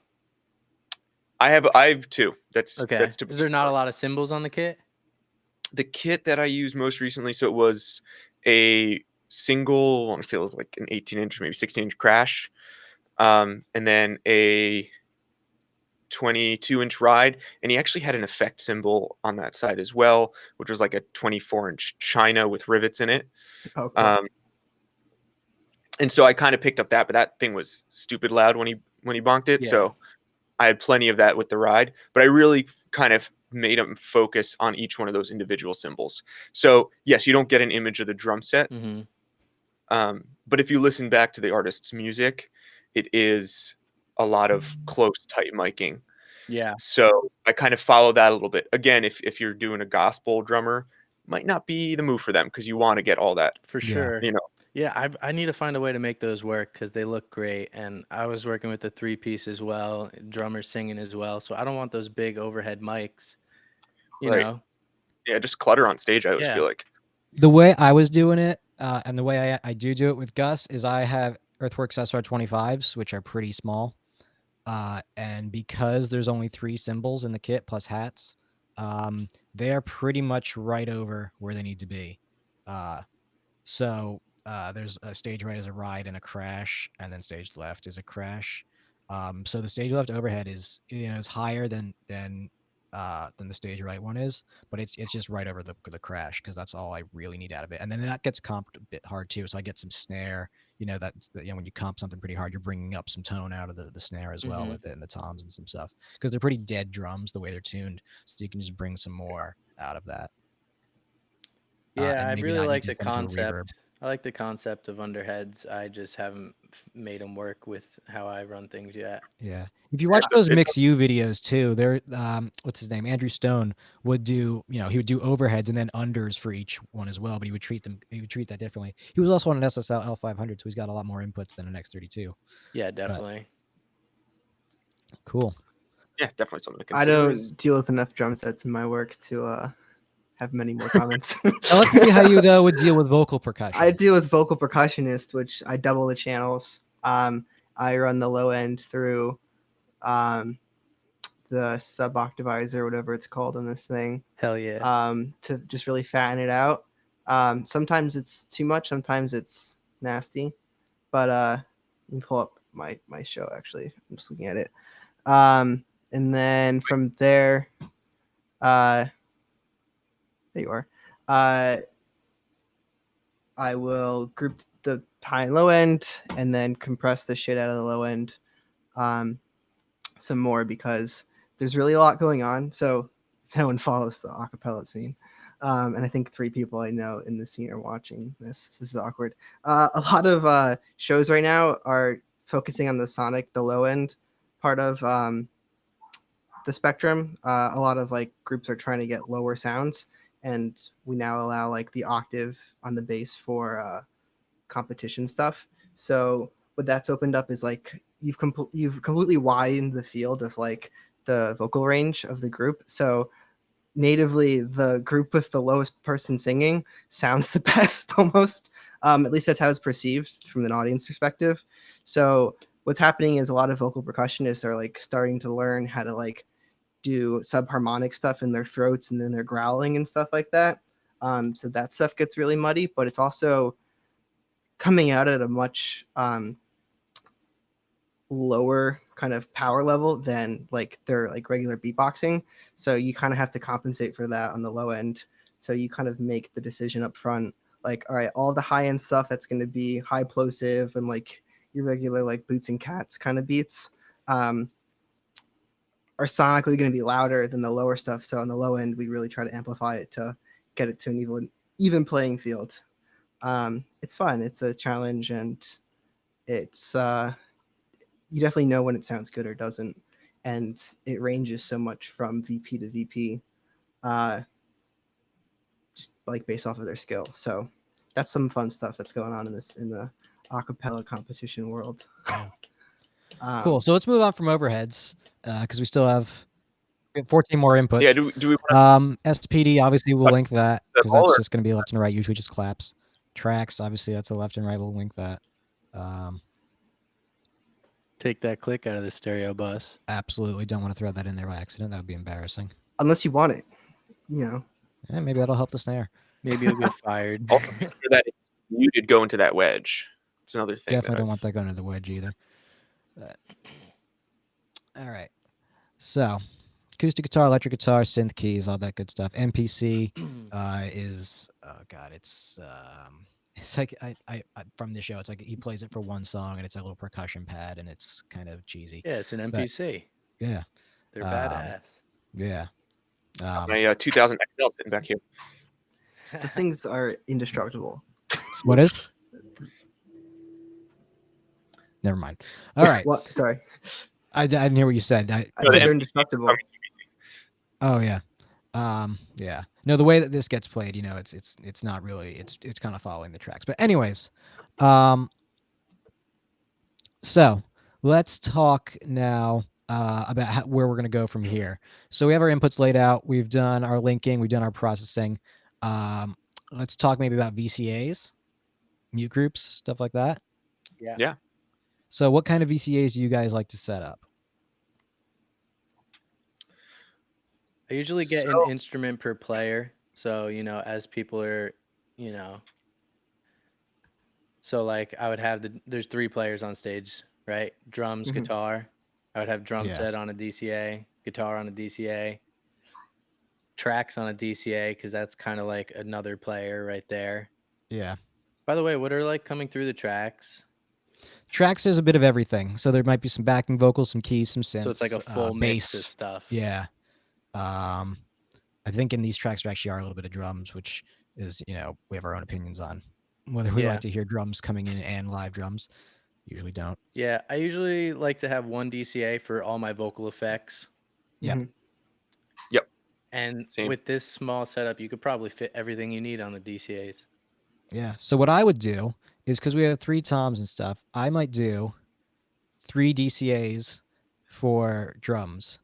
I have 2. That's okay. That's is there not a lot of cymbals on the kit? The kit that I used most recently, so it was a single, I want to say it was like an 18-inch, maybe 16-inch crash, and then a 22-inch ride, and he actually had an effect cymbal on that side as well, which was like a 24-inch China with rivets in it. Oh, cool. And so I kind of picked up that, but that thing was stupid loud when he bonked it. Yeah. So I had plenty of that with the ride, but I really kind of made him focus on each one of those individual cymbals. So yes, you don't get an image of the drum set, but if you listen back to the artist's music, it is a lot of close, tight miking. Yeah. So I kind of follow that a little bit. Again, if you're doing a gospel drummer, might not be the move for them because you want to get all that. For sure. You know. Yeah, I need to find a way to make those work because they look great. And I was working with the 3-piece as well, drummers singing as well. So I don't want those big overhead mics, you know? Yeah, just clutter on stage, I always feel like. The way I was doing it, and the way I do it with Gus, is I have Earthworks SR25s, which are pretty small. And because there's only 3 cymbals in the kit plus hats, they are pretty much right over where they need to be. So there's a stage right is a ride and a crash, and then stage left is a crash. So the stage left overhead is is higher than the stage right one is, but it's just right over the crash because that's all I really need out of it. And then that gets comped a bit hard too, so I get some snare. That's when you comp something pretty hard, you're bringing up some tone out of the snare as well with it, and the toms and some stuff because they're pretty dead drums the way they're tuned, so you can just bring some more out of that. Yeah, I really like the concept. I like the concept of underheads. I just haven't made them work with how I run things yet. Yeah. If you watch those Mix U videos too, they're what's his name? Andrew Stone would do, he would do overheads and then unders for each one as well, but he would treat that differently. He was also on an SSL L500, so he's got a lot more inputs than an X32. Yeah, definitely. Cool. Yeah, definitely something to consider. I don't deal with enough drum sets in my work to have many more comments. Now let's see how you though would deal with vocal percussion. I deal with vocal percussionist, which I double the channels. I run the low end through the sub octavizer, whatever it's called in this thing. Hell yeah. To just really fatten it out. Sometimes it's too much, sometimes it's nasty. But let me pull up my show actually. I'm just looking at it. And then from there, there you are. I will group the high and low end and then compress the shit out of the low end some more because there's really a lot going on. So if no one follows the acapella scene, and I think 3 people I know in the scene are watching this. This is awkward. A lot of shows right now are focusing on the low end part of the spectrum. A lot of like groups are trying to get lower sounds, and we now allow like the octave on the bass for competition stuff. So what that's opened up is like you've completely widened the field of like the vocal range of the group. So natively the group with the lowest person singing sounds the best almost. At least that's how it's perceived from an audience perspective. So what's happening is a lot of vocal percussionists are like starting to learn how to like do subharmonic stuff in their throats and then they're growling and stuff like that. So that stuff gets really muddy, but it's also coming out at a much lower kind of power level than like their like regular beatboxing. So you kind of have to compensate for that on the low end. So you kind of make the decision up front, like, all right, all the high end stuff that's going to be high plosive and like irregular like boots and cats kind of beats are sonically going to be louder than the lower stuff. So on the low end, we really try to amplify it to get it to an even playing field. It's fun. It's a challenge, and it's you definitely know when it sounds good or doesn't, and it ranges so much from VP to VP, just like based off of their skill. So that's some fun stuff that's going on in the acapella competition world. Cool. So let's move on from overheads because we still have 14 more inputs. Yeah. Do we? SPD obviously we'll link that because that's just going to be left and right. Usually just claps. Tracks obviously that's a left and right. We'll link that. Take that click out of the stereo bus. Absolutely don't want to throw that in there by accident. That would be embarrassing. Unless you want it, you know. Yeah, maybe that'll help the snare. Maybe you'll get fired. Also, make sure that it's muted go into that wedge. It's another thing. Definitely don't want that going into the wedge either. But, all right. So acoustic guitar, electric guitar, synth keys, all that good stuff. MPC is it's like I from the show. It's like he plays it for one song and it's a little percussion pad and it's kind of cheesy. Yeah, it's an MPC. But, yeah, they're badass. Yeah. My 2000 XL sitting back here. Those things are indestructible. What is? Never mind. All right. What? Sorry. I didn't hear what you said. I said they're indestructible. Oh yeah. Yeah. No, the way that this gets played, you know, it's not really it's kind of following the tracks. But anyways, so let's talk now about where we're going to go from here. So we have our inputs laid out. We've done our linking. We've done our processing. Let's talk maybe about VCAs, mute groups, stuff like that. Yeah. So what kind of VCAs do you guys like to set up? I usually get an instrument per player. So, you know, as people are, you know, so like I would have there's 3 players on stage, right? Drums, guitar. I would have drum set on a DCA, guitar on a DCA, tracks on a DCA, because that's kind of like another player right there. Yeah. By the way, what are like coming through the tracks? Tracks is a bit of everything. So there might be some backing vocals, some keys, some synths. So it's like a full mix of stuff. Yeah. I think in these tracks there actually are a little bit of drums, which is, you know, we have our own opinions on whether we like to hear drums coming in and live drums. Usually don't. Yeah, I usually like to have one DCA for all my vocal effects. Yeah. Yep. And with this small setup, you could probably fit everything you need on the DCAs. Yeah. So what I would do is, because we have 3 toms and stuff, I might do 3 DCAs for drums.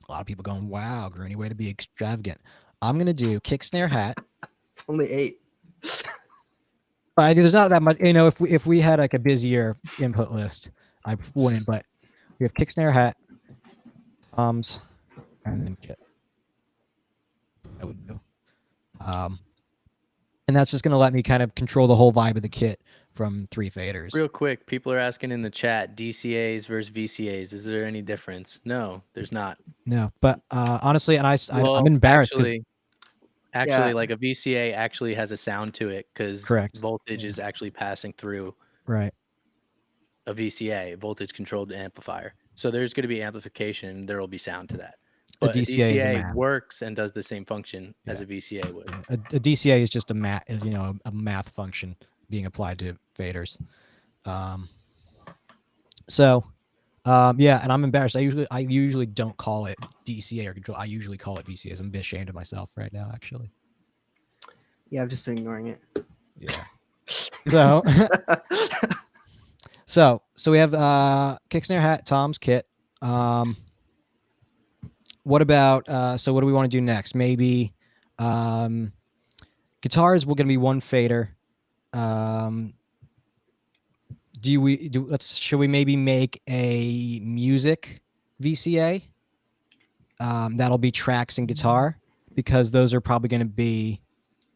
A lot of people going, wow, Grunie, way to be extravagant. I'm going to do kick, snare, hat. It's only 8. But there's not that much. If we had like a busier input list, I wouldn't. But we have kick, snare, hat, toms, and then kit. I would do. And that's just going to let me kind of control the whole vibe of the kit from 3 faders. Real quick, people are asking in the chat, DCAs versus VCAs. Is there any difference? No, there's not. No, but honestly, and I'm embarrassed. Actually, like a VCA actually has a sound to it because voltage is actually passing through a VCA, voltage controlled amplifier. So there's going to be amplification. There will be sound to that. But a DCA works and does the same function as a VCA would. A DCA is just a math function being applied to faders. And I'm embarrassed. I usually don't call it DCA or control. I usually call it VCAs. I'm a bit ashamed of myself right now, actually. Yeah, I've just been ignoring it. Yeah. So we have kick, snare, hat, toms, kit. What about so what do we want to do next? Maybe guitars will gonna be 1 fader. Should we maybe make a music VCA? That'll be tracks and guitar, because those are probably going to be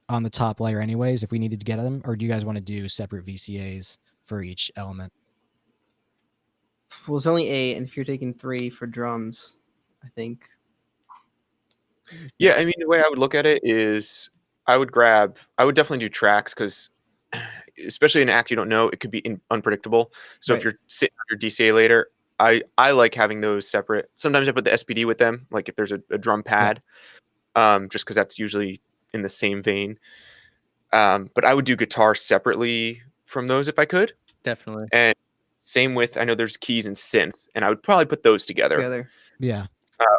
on the top layer anyways if we needed to get them. Or do you guys want to do separate VCAs for each element? Well, it's only 8, and if you're taking 3 for drums, I think. Yeah, I mean, the way I would look at it is I would definitely do tracks, because especially in an act you don't know, it could be unpredictable. So if you're sitting on your DCA later, I like having those separate. Sometimes I put the SPD with them, like if there's a drum pad, just because that's usually in the same vein. But I would do guitar separately from those if I could. Definitely. And same with, I know there's keys and synth, and I would probably put those together. Yeah.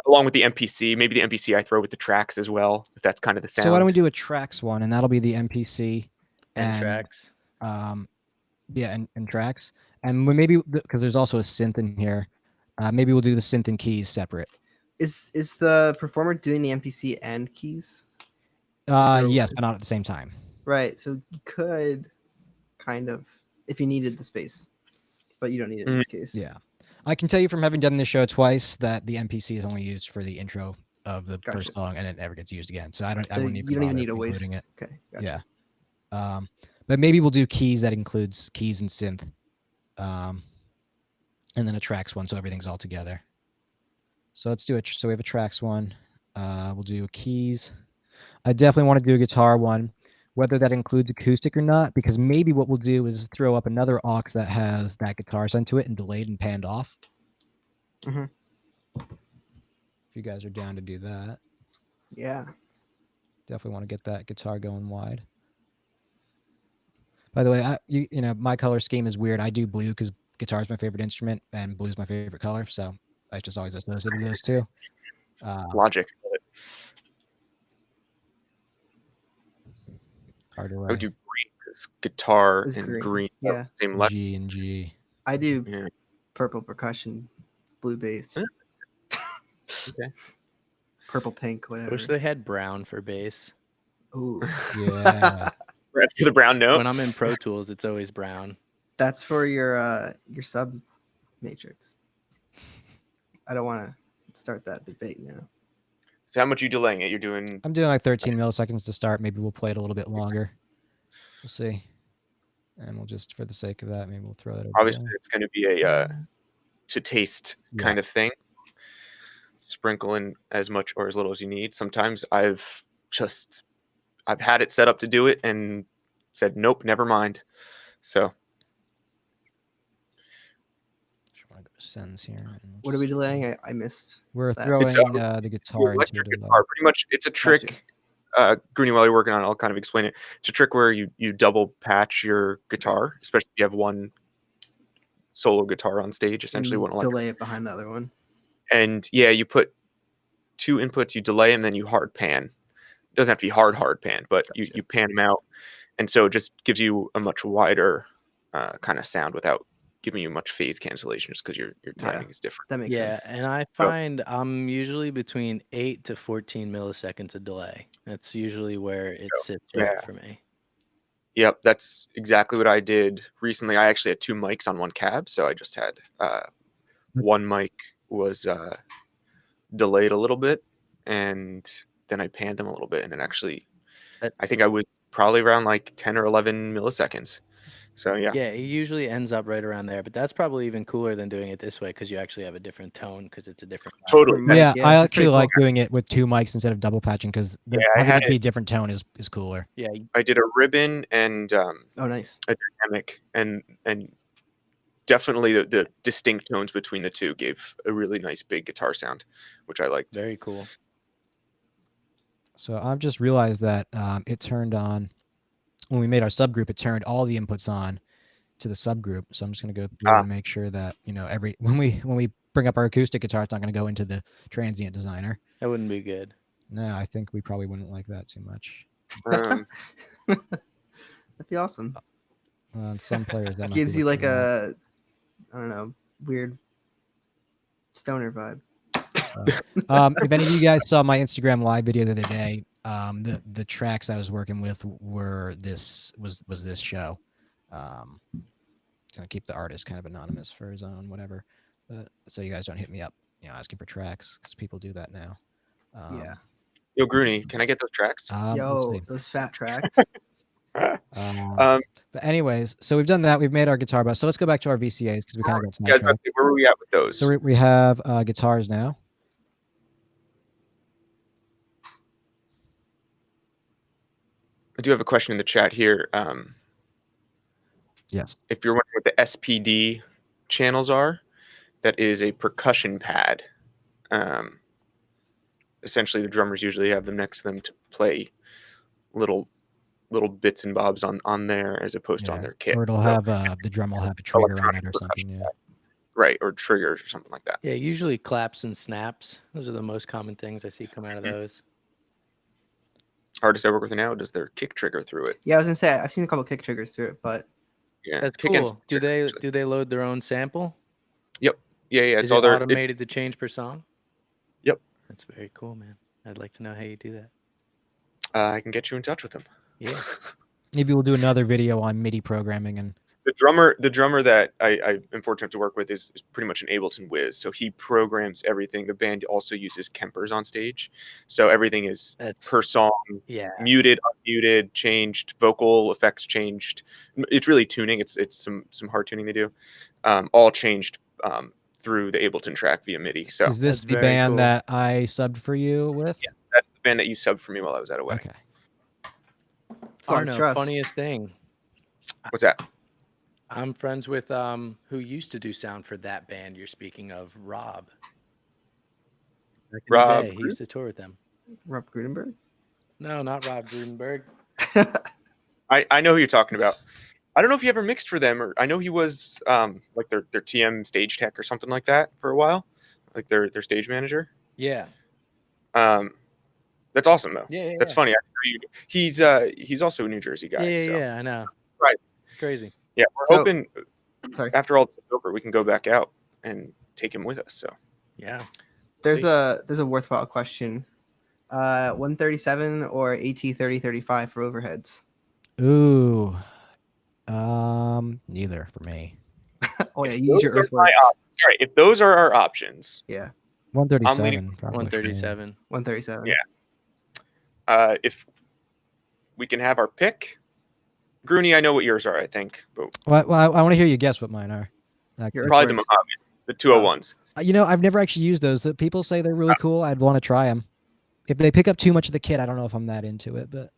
Along with the MPC, maybe the MPC I throw with the tracks as well, if that's kind of the sound. So why don't we do a tracks one, and that'll be the MPC and tracks. And tracks, and maybe because there's also a synth in here, maybe we'll do the synth and keys separate. Is the performer doing the MPC and keys? Yes, but not at the same time. Right. So you could kind of, if you needed the space, but you don't need it in this case. Yeah. I can tell you from having done this show twice that the MPC is only used for the intro of the first song, and it never gets used again. So I wouldn't even need a waste. It. Okay. Gotcha. Yeah. But maybe we'll do keys that includes keys and synth, and then a tracks one, so everything's all together. So let's do it. So we have a tracks one. We'll do keys. I definitely want to do a guitar one, whether that includes acoustic or not, because maybe what we'll do is throw up another aux that has that guitar sent to it and delayed and panned off. Mm-hmm. If you guys are down to do that. Yeah. Definitely want to get that guitar going wide. By the way, my color scheme is weird. I do blue because guitar is my favorite instrument and blue is my favorite color. So I just always associated those two. Logic. I would do green because guitar and green same letter. G and G. I do purple percussion, blue bass. Okay. Purple, pink, whatever. Wish they had brown for bass. Ooh. Yeah. The brown note. When I'm in Pro Tools, it's always brown. That's for your sub matrix. I don't want to start that debate now. So how much are you delaying it? I'm doing like 13 milliseconds to start. Maybe we'll play it a little bit longer. We'll see. And we'll just, for the sake of that, maybe we'll throw that over. Obviously, it's going to be a to taste kind of thing. Sprinkle in as much or as little as you need. Sometimes I've had it set up to do it and said, nope, never mind. So. Just want to go to sends here. What are we delaying? I missed. We're throwing the guitar electric guitar. Pretty much, it's a trick. Grunie, while you're working on it, I'll kind of explain it. It's a trick where you double patch your guitar, especially if you have one solo guitar on stage, essentially one electric. Delay it behind the other one. And you put 2 inputs, you delay, and then you hard pan. It doesn't have to be hard pan, but you pan them out. And so it just gives you a much wider kind of sound without giving you much phase cancellation just because your timing is different. That makes sense. And I find I'm usually between 8 to 14 milliseconds of delay. That's usually where it sits right for me. Yep, that's exactly what I did recently. I actually had 2 mics on one cab, so I just had one mic was delayed a little bit, and then I panned them a little bit, and it actually, I think I was probably around like 10 or 11 milliseconds. So yeah, it usually ends up right around there, but that's probably even cooler than doing it this way because you actually have a different tone because it's a different totally. Yeah, I that's actually pretty like cool. doing it with 2 mics instead of double patching because having it be different tone is cooler. Yeah, I did a ribbon and Oh, nice. a dynamic, and definitely the distinct tones between the two gave a really nice big guitar sound, which I liked. very cool. So I've just realized that it turned on when we made our subgroup. It turned all the inputs on to the subgroup. So I'm just gonna go through and make sure that when we bring up our acoustic guitar, it's not gonna go into the transient designer. That wouldn't be good. No, I think we probably wouldn't like that too much. That'd be awesome. Some players that might Gives be you like looking at. a, I don't know, weird stoner vibe. If any of you guys saw my Instagram live video the other day, the tracks I was working with were this show. Gonna keep the artist kind of anonymous for his own whatever, but so you guys don't hit me up, asking for tracks because people do that now. Yeah. Yo, Grunie, can I get those tracks? Yo, those fat tracks. But anyways, so we've done that. We've made our guitar bus. So let's go back to our VCAs because we kind of got sidetracked. Where were we at with those? So we have guitars now. I do have a question in the chat here. Yes. If you're wondering what the SPD channels are, that is a percussion pad. Essentially, the drummers usually have them next to them to play little bits and bobs on there as opposed to on their kit. Or it'll have the drum will have a trigger on it or something. Yeah. Right, or triggers or something like that. Yeah, usually claps and snaps. Those are the most common things I see come out of those. Artists I work with now, does their kick trigger through it? Yeah, I was gonna say I've seen a couple kick triggers through it, but Yeah, that's cool. Do they load their own sample? Yep. Yeah. It's all automated to change per song. Yep. That's very cool, man. I'd like to know how you do that. I can get you in touch with them. Yeah. Maybe we'll do another video on MIDI programming and. The drummer that I am fortunate to work with is pretty much an Ableton whiz. So he programs everything. The band also uses Kempers on stage. So everything is per song, muted, unmuted, changed, vocal effects changed. It's really tuning. It's some hard tuning they do. All changed through the Ableton track via MIDI. So is this the band that I subbed for you with? Yes, that's the band that you subbed for me while I was at a wedding. Okay. Arno, funniest thing. What's that? I'm friends with who used to do sound for that band you're speaking of, Rob. Rob, he used to tour with them. Rob Grudenberg? No, not Rob Grudenberg. I know who you're talking about. I don't know if he ever mixed for them, or I know he was like their TM stage tech or something like that for a while, like their stage manager. Yeah. That's awesome though. Yeah. That's funny. He's also a New Jersey guy. Yeah, I know. Right. Crazy. Yeah, we're hoping after all this is over, we can go back out and take him with us. So yeah. There's a worthwhile question. 137 or AT3035 for overheads? Ooh. Neither for me. Oh yeah, you use your earthworks. All right, if those are our options. Yeah. 137. 137. 137. Yeah. If we can have our pick. Grunie, I know what yours are, I think. But well, I want to hear you guess what mine are. Probably the Mojaves, the 201s. I've never actually used those. People say they're really cool. I'd want to try them. If they pick up too much of the kit, I don't know if I'm that into it, but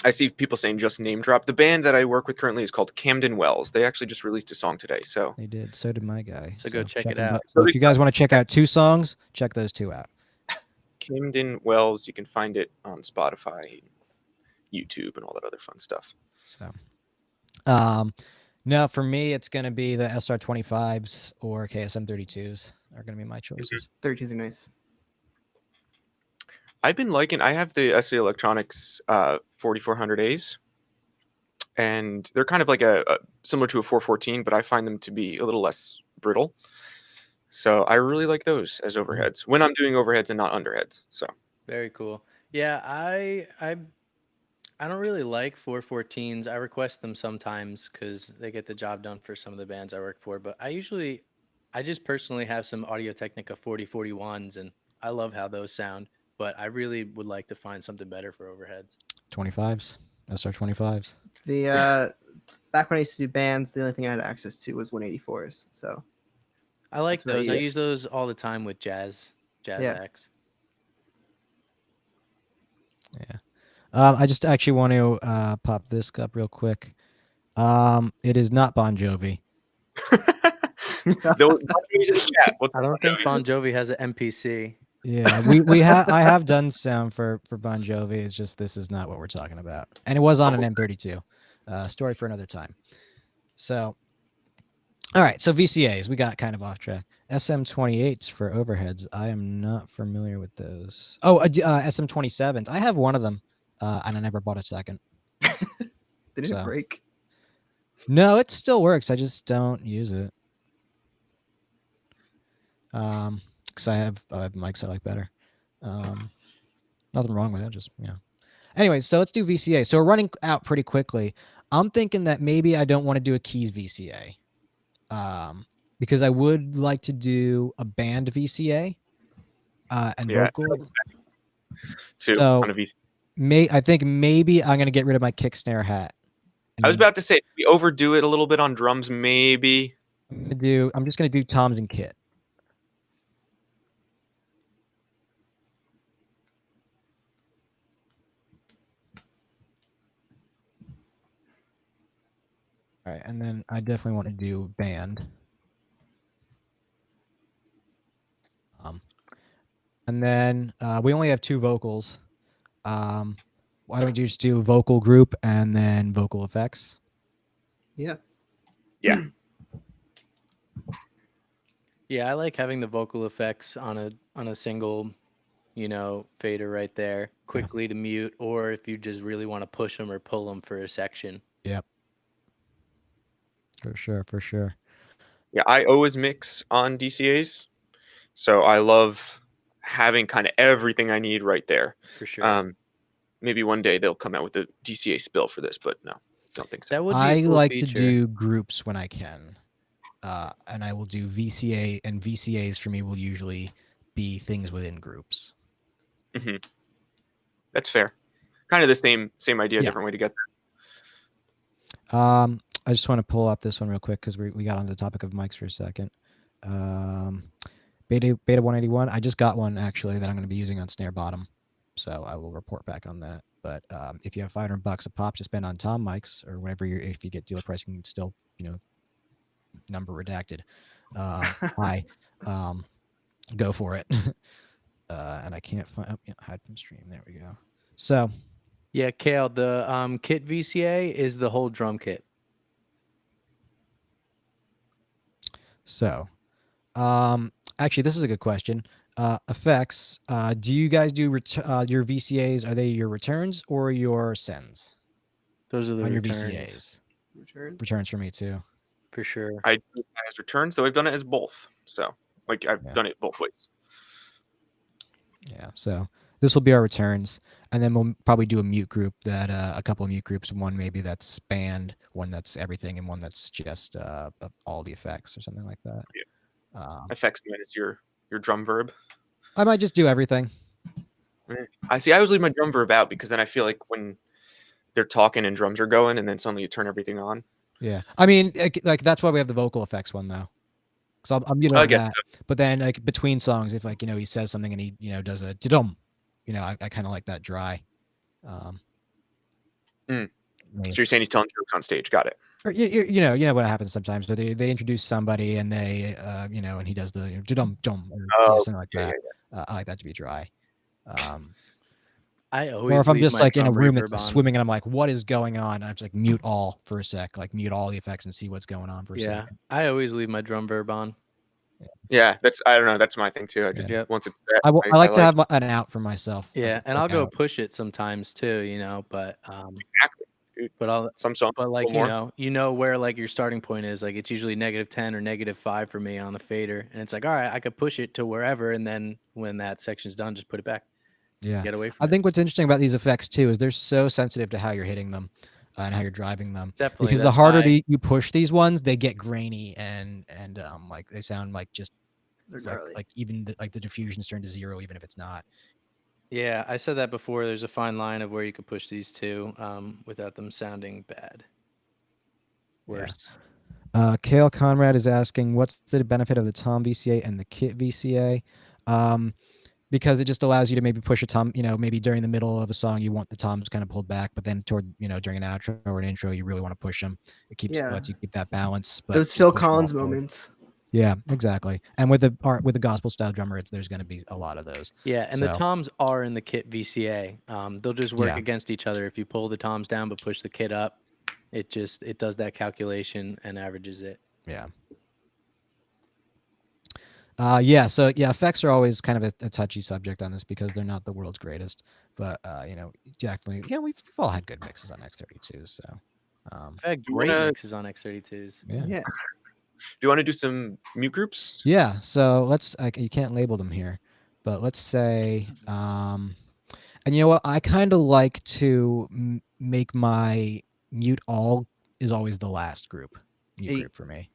I see people saying just name drop. The band that I work with currently is called Camden Wells. They actually just released a song today. So they did. So did my guy. So go check it out. So if you guys want to check out 2 songs, check those 2 out. Camden Wells, you can find it on Spotify, YouTube, and all that other fun stuff. So, no, for me, it's going to be the SR25s or KSM32s are going to be my choices. 32s are nice. I've been liking. I have the SA Electronics 4400As, and they're kind of like a similar to a 414, but I find them to be a little less brittle. So I really like those as overheads when I'm doing overheads and not underheads. So very cool. Yeah, I don't really like 414s. I request them sometimes because they get the job done for some of the bands I work for. But I just personally have some Audio-Technica 4041s, and I love how those sound. But I really would like to find something better for overheads. 25s, SR 25s. The back when I used to do bands, the only thing I had access to was 184s. So I like That's what I those. I use used. those all the time with Jazz Yeah. X. Yeah. I just actually want to pop this up real quick. It is not Bon Jovi. the chat. I don't think Bon Jovi has an MPC. Yeah, I have done sound for Bon Jovi. It's just this is not what we're talking about, and it was on an M32. Story for another time. So, all right. So VCAs, we got kind of off track. SM28s for overheads. I am not familiar with those. Oh, SM27s. I have one of them, and I never bought a second. Didn't it break? No, it still works. I just don't use it. Because I have mics I like better. Nothing wrong with it. Just Anyway, so let's do VCA. So we're running out pretty quickly. I'm thinking that maybe I don't want to do a keys VCA, because I would like to do a band VCA and vocal. So on a VCA. I think maybe I'm gonna get rid of my kick snare hat. I was about to say we overdo it a little bit on drums, maybe. I'm just gonna do toms and kit. All right, and then I definitely want to do band. And then we only have 2 vocals. Why don't we just do vocal group and then vocal effects? Yeah. Yeah. Yeah, I like having the vocal effects on a single, fader right there, quickly to mute, or if you just really want to push them or pull them for a section. Yep. For sure. Yeah, I always mix on DCAs, so I love having kind of everything I need right there. For sure. Maybe one day they'll come out with a DCA spill for this, but no, don't think so. That would be I a cool like feature. to do groups when I can, and I will do VCA, and VCAs for me will usually be things within groups. Mm-hmm. That's fair. Kind of the same idea, different way to get there. I just want to pull up this one real quick because we got onto the topic of mics for a second. Beta 181. I just got one actually that I'm going to be using on snare bottom, so I will report back on that. But if you have $500 a pop to spend on tom mics or whatever, if you get dealer pricing, still number redacted, go for it. And I can't find hide from stream. There we go. So yeah, Kale, the kit VCA is the whole drum kit. So, actually, this is a good question. Effects. Do you guys do your VCAs? Are they your returns or your sends? Those are the on returns. Your VCAs. Returns for me too. For sure. I do it as returns, though I've done it as both. So, like, I've done it both ways. Yeah. So this will be our returns, and then we'll probably do a mute group that a couple of mute groups. One maybe that's band, one that's everything, and one that's just all the effects or something like that. Yeah. Effects minus your drum verb. I might just do everything. I always leave my drum verb out because then I feel like when they're talking and drums are going, and then suddenly you turn everything on. Yeah, I mean, like that's why we have the vocal effects one though. So I'm that. That. But then like between songs, if he says something and he does a da-dum, I kind of like that dry. So you're saying he's telling jokes on stage? Got it. Or you know what happens sometimes, but they introduce somebody and they and he does the da-dum dum or something like that. Yeah. I like that to be dry. I always. Or if I'm just like in a room that's swimming and I'm like, what is going on? And I'm just like mute all for a sec, like mute all the effects and see what's going on for a second. I always leave my drum verb on. Yeah, I don't know. That's my thing too. I just once it's set, I like to have an out for myself. Yeah, and I'll go push it sometimes too, but exactly. dude. But Some songs, but a like little more. you know where like your starting point is. Like it's usually -10 or -5 for me on the fader, and it's like, all right, I could push it to wherever, and then when that section's done, just put it back. Yeah. Get away from I it. think what's interesting about these effects too is they're so sensitive to how you're hitting them and how you're driving them. Definitely, Because the that's harder why- you push these ones, they get grainy and like they sound like just They're gnarly. like even like the diffusion's turned to 0, even if it's not. Yeah, I said that before. There's a fine line of where you could push these two without them sounding bad. Worse. Kale Conrad is asking, what's the benefit of the Tom VCA and the Kit VCA? Because it just allows you to maybe push a tom, maybe during the middle of a song, you want the toms kind of pulled back, but then toward, during an outro or an intro, you really want to push them. It lets you keep that balance. But those Phil Collins moments. Yeah, exactly. And with the gospel style drummer, there's going to be a lot of those. Yeah, and the toms are in the Kit VCA. They'll just work against each other. If you pull the toms down but push the kit up, it does that calculation and averages it. Yeah. So effects are always kind of a touchy subject on this because they're not the world's greatest. But definitely, we've all had good mixes on X32s. So I've had great mixes on X32s. Yeah. Do you want to do some mute groups? Yeah. So let's. You can't label them here, but let's say. And you know what? I kind of like to make my mute all is always the last group. Group for me.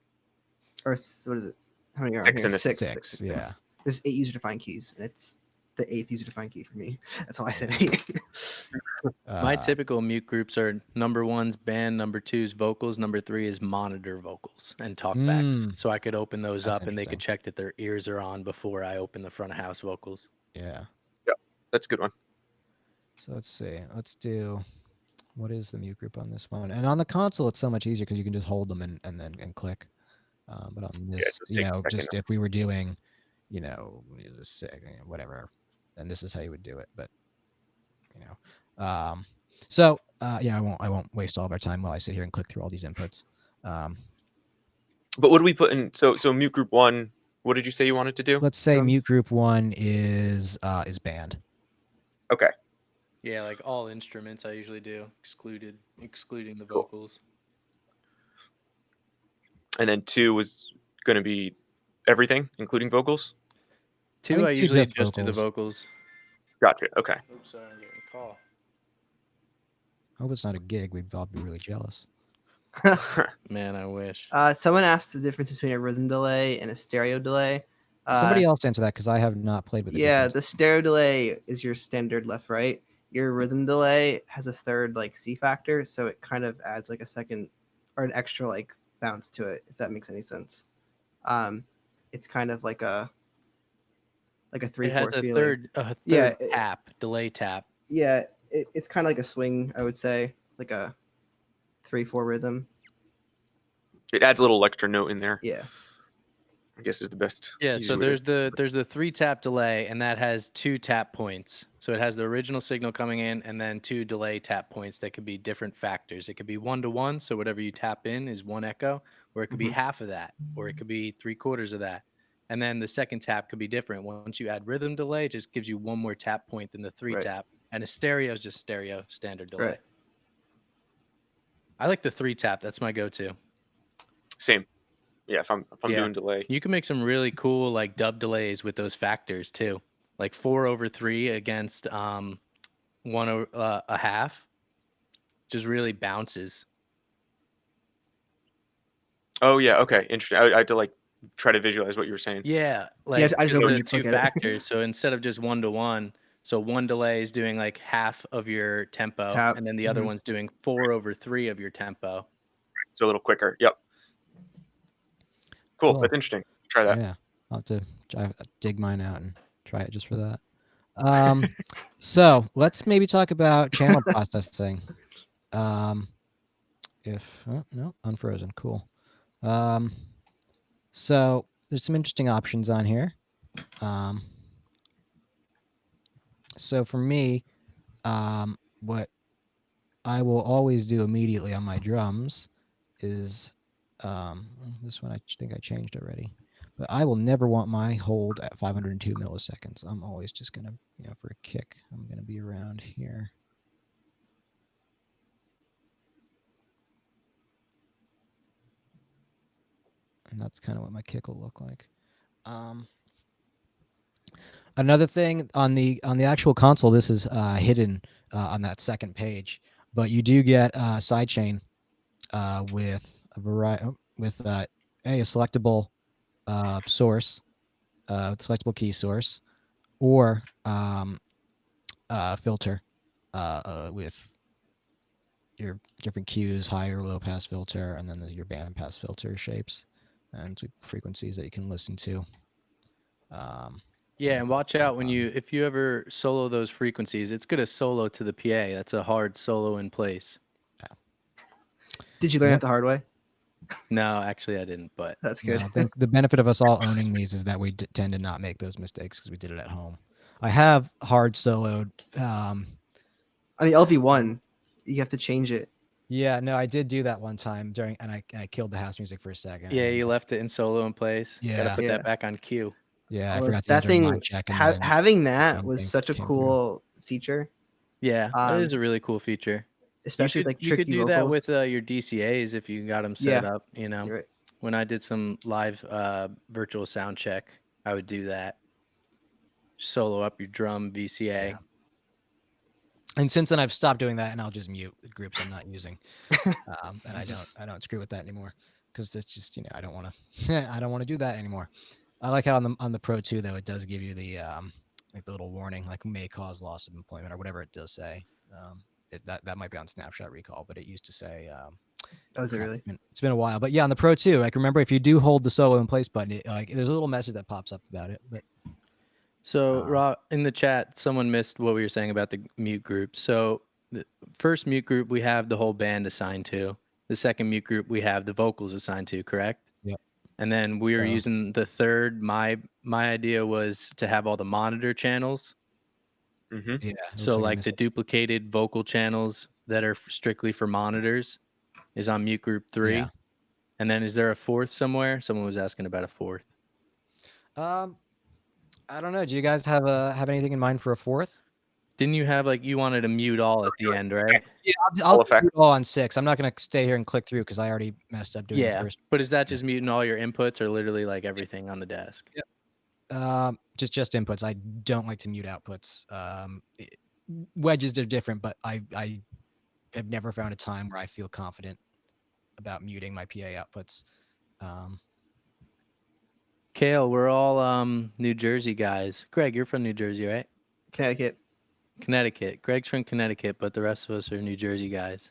Or what is it? How many are 6 here? in this. Six. Yeah. There's 8 user-defined keys, and it's the 8th user-defined key for me. That's all I said 8. My typical mute groups are number 1's band, number 2's vocals, number 3 is monitor vocals and talkbacks. So I could open those up and they could check that their ears are on before I open the front of house vocals. Yeah. Yep, that's a good one. So let's see. Let's do. What is the mute group on this one? And on the console, it's so much easier because you can just hold them and click. But on this, just if we were doing, whatever, then this is how you would do it. But I won't waste all of our time while I sit here and click through all these inputs. But what do we put in? So mute group 1. What did you say you wanted to do? Let's say mute group 1 is band. Okay. Yeah, like all instruments I usually do, excluding the vocals. And then 2 was going to be everything, including vocals? 2, I usually just do the vocals. Gotcha. Okay. Oops, sorry, I'm getting a call. I hope it's not a gig. We'd all be really jealous. Man, I wish. Someone asked the difference between a rhythm delay and a stereo delay. Somebody else answer that because I have not played with it. Yeah, the stereo delay is your standard left-right. Your rhythm delay has a third C factor, so it kind of adds a second or an extra bounce to it, if that makes any sense. It's kind of like a 3/4 It has a feeling. third tap, delay tap. Yeah, it's kind of like a swing, I would say, like a 3/4 rhythm. It adds a little extra note in there. Yeah. I guess is the best. Yeah, so there's the 3-tap delay, and that has 2 tap points. So it has the original signal coming in, and then 2 delay tap points that could be different factors. It could be 1-to-1, so whatever you tap in is 1 echo, or it could be half of that, or it could be 3/4 of that. And then the second tap could be different. Once you add rhythm delay, it just gives you 1 more tap point than the 3-tap, and a stereo is just stereo standard delay. Right. I like the 3-tap. That's my go-to. Same. Yeah, if I'm doing delay. You can make some really cool dub delays with those factors too. Like 4/3 against 1/2. Just really bounces. Oh yeah, okay. Interesting. I had to try to visualize what you were saying. Yeah. I just opened your 2 factors. So instead of just 1-to-1, so one delay is doing half of your tempo, and then the other one's doing 4/3 of your tempo. So a little quicker. Yep. Cool. That's interesting. Try that. Yeah, I'll have to dig mine out and try it just for that. So let's maybe talk about channel processing. No, unfrozen. Cool. So there's some interesting options on here. So for me, what I will always do immediately on my drums is this one I think I changed already, but I will never want my hold at 502 milliseconds. I'm always just gonna, for a kick, I'm gonna be around here. And that's kind of what my kick will look like. Another thing on the actual console, this is hidden on that second page, but you do get sidechain with a variety with a selectable source, selectable key source, or filter with your different cues, high or low pass filter, and then your band pass filter shapes and frequencies that you can listen to. Yeah, and watch out when if you ever solo those frequencies, it's good to solo to the PA. That's a hard solo in place. Did you learn it the hard way? No, actually I didn't, but that's good. I think the benefit of us all owning these is that we tend to not make those mistakes because we did it at home. I have hard soloed. On the LV1, you have to change it. Yeah, no, I did do that one time and I killed the house music for a second. Yeah, you left it in solo in place. Yeah. Gotta put that back on cue. Yeah, I forgot to that enter thing. mind check. And having that was such a cool feature. Yeah, that is a really cool feature. Especially like tricky you could do vocals. that with your DCAs if you got them set up. You know, right. When I did some live virtual sound check, I would do that. Solo up your drum VCA. Yeah. And since then, I've stopped doing that, and I'll just mute the groups I'm not using, and I don't screw with that anymore because it's just I don't want to I don't want to do that anymore. I like how on the Pro 2 though it does give you the like the little warning like may cause loss of employment or whatever it does say. That might be on Snapshot Recall, but it used to say. Oh, is it really? It's been a while, but yeah, on the Pro 2, like remember if you do hold the solo in place button, there's a little message that pops up about it. But so, Rob, in the chat, someone missed what we were saying about the mute group. So, the first mute group we have the whole band assigned to. The second mute group we have the vocals assigned to. Correct? Yep. And then we were using the third. My idea was to have all the monitor channels. Mm-hmm. Yeah. So like the duplicated vocal channels that are strictly for monitors is on mute group 3. Yeah. And then is there a fourth somewhere? Someone was asking about a fourth. I don't know. Do you guys have anything in mind for a fourth? Didn't you have you wanted to mute all at the end, right? Yeah, I'll mute all on 6. I'm not going to stay here and click through because I already messed up doing the first. But is that just muting all your inputs or literally everything on the desk? Yep. Just inputs. I don't like to mute outputs. Wedges are different, but I have never found a time where I feel confident about muting my PA outputs. Kale, we're all New Jersey guys. Greg, you're from New Jersey, right? Connecticut. Connecticut. Greg's from Connecticut, but the rest of us are New Jersey guys.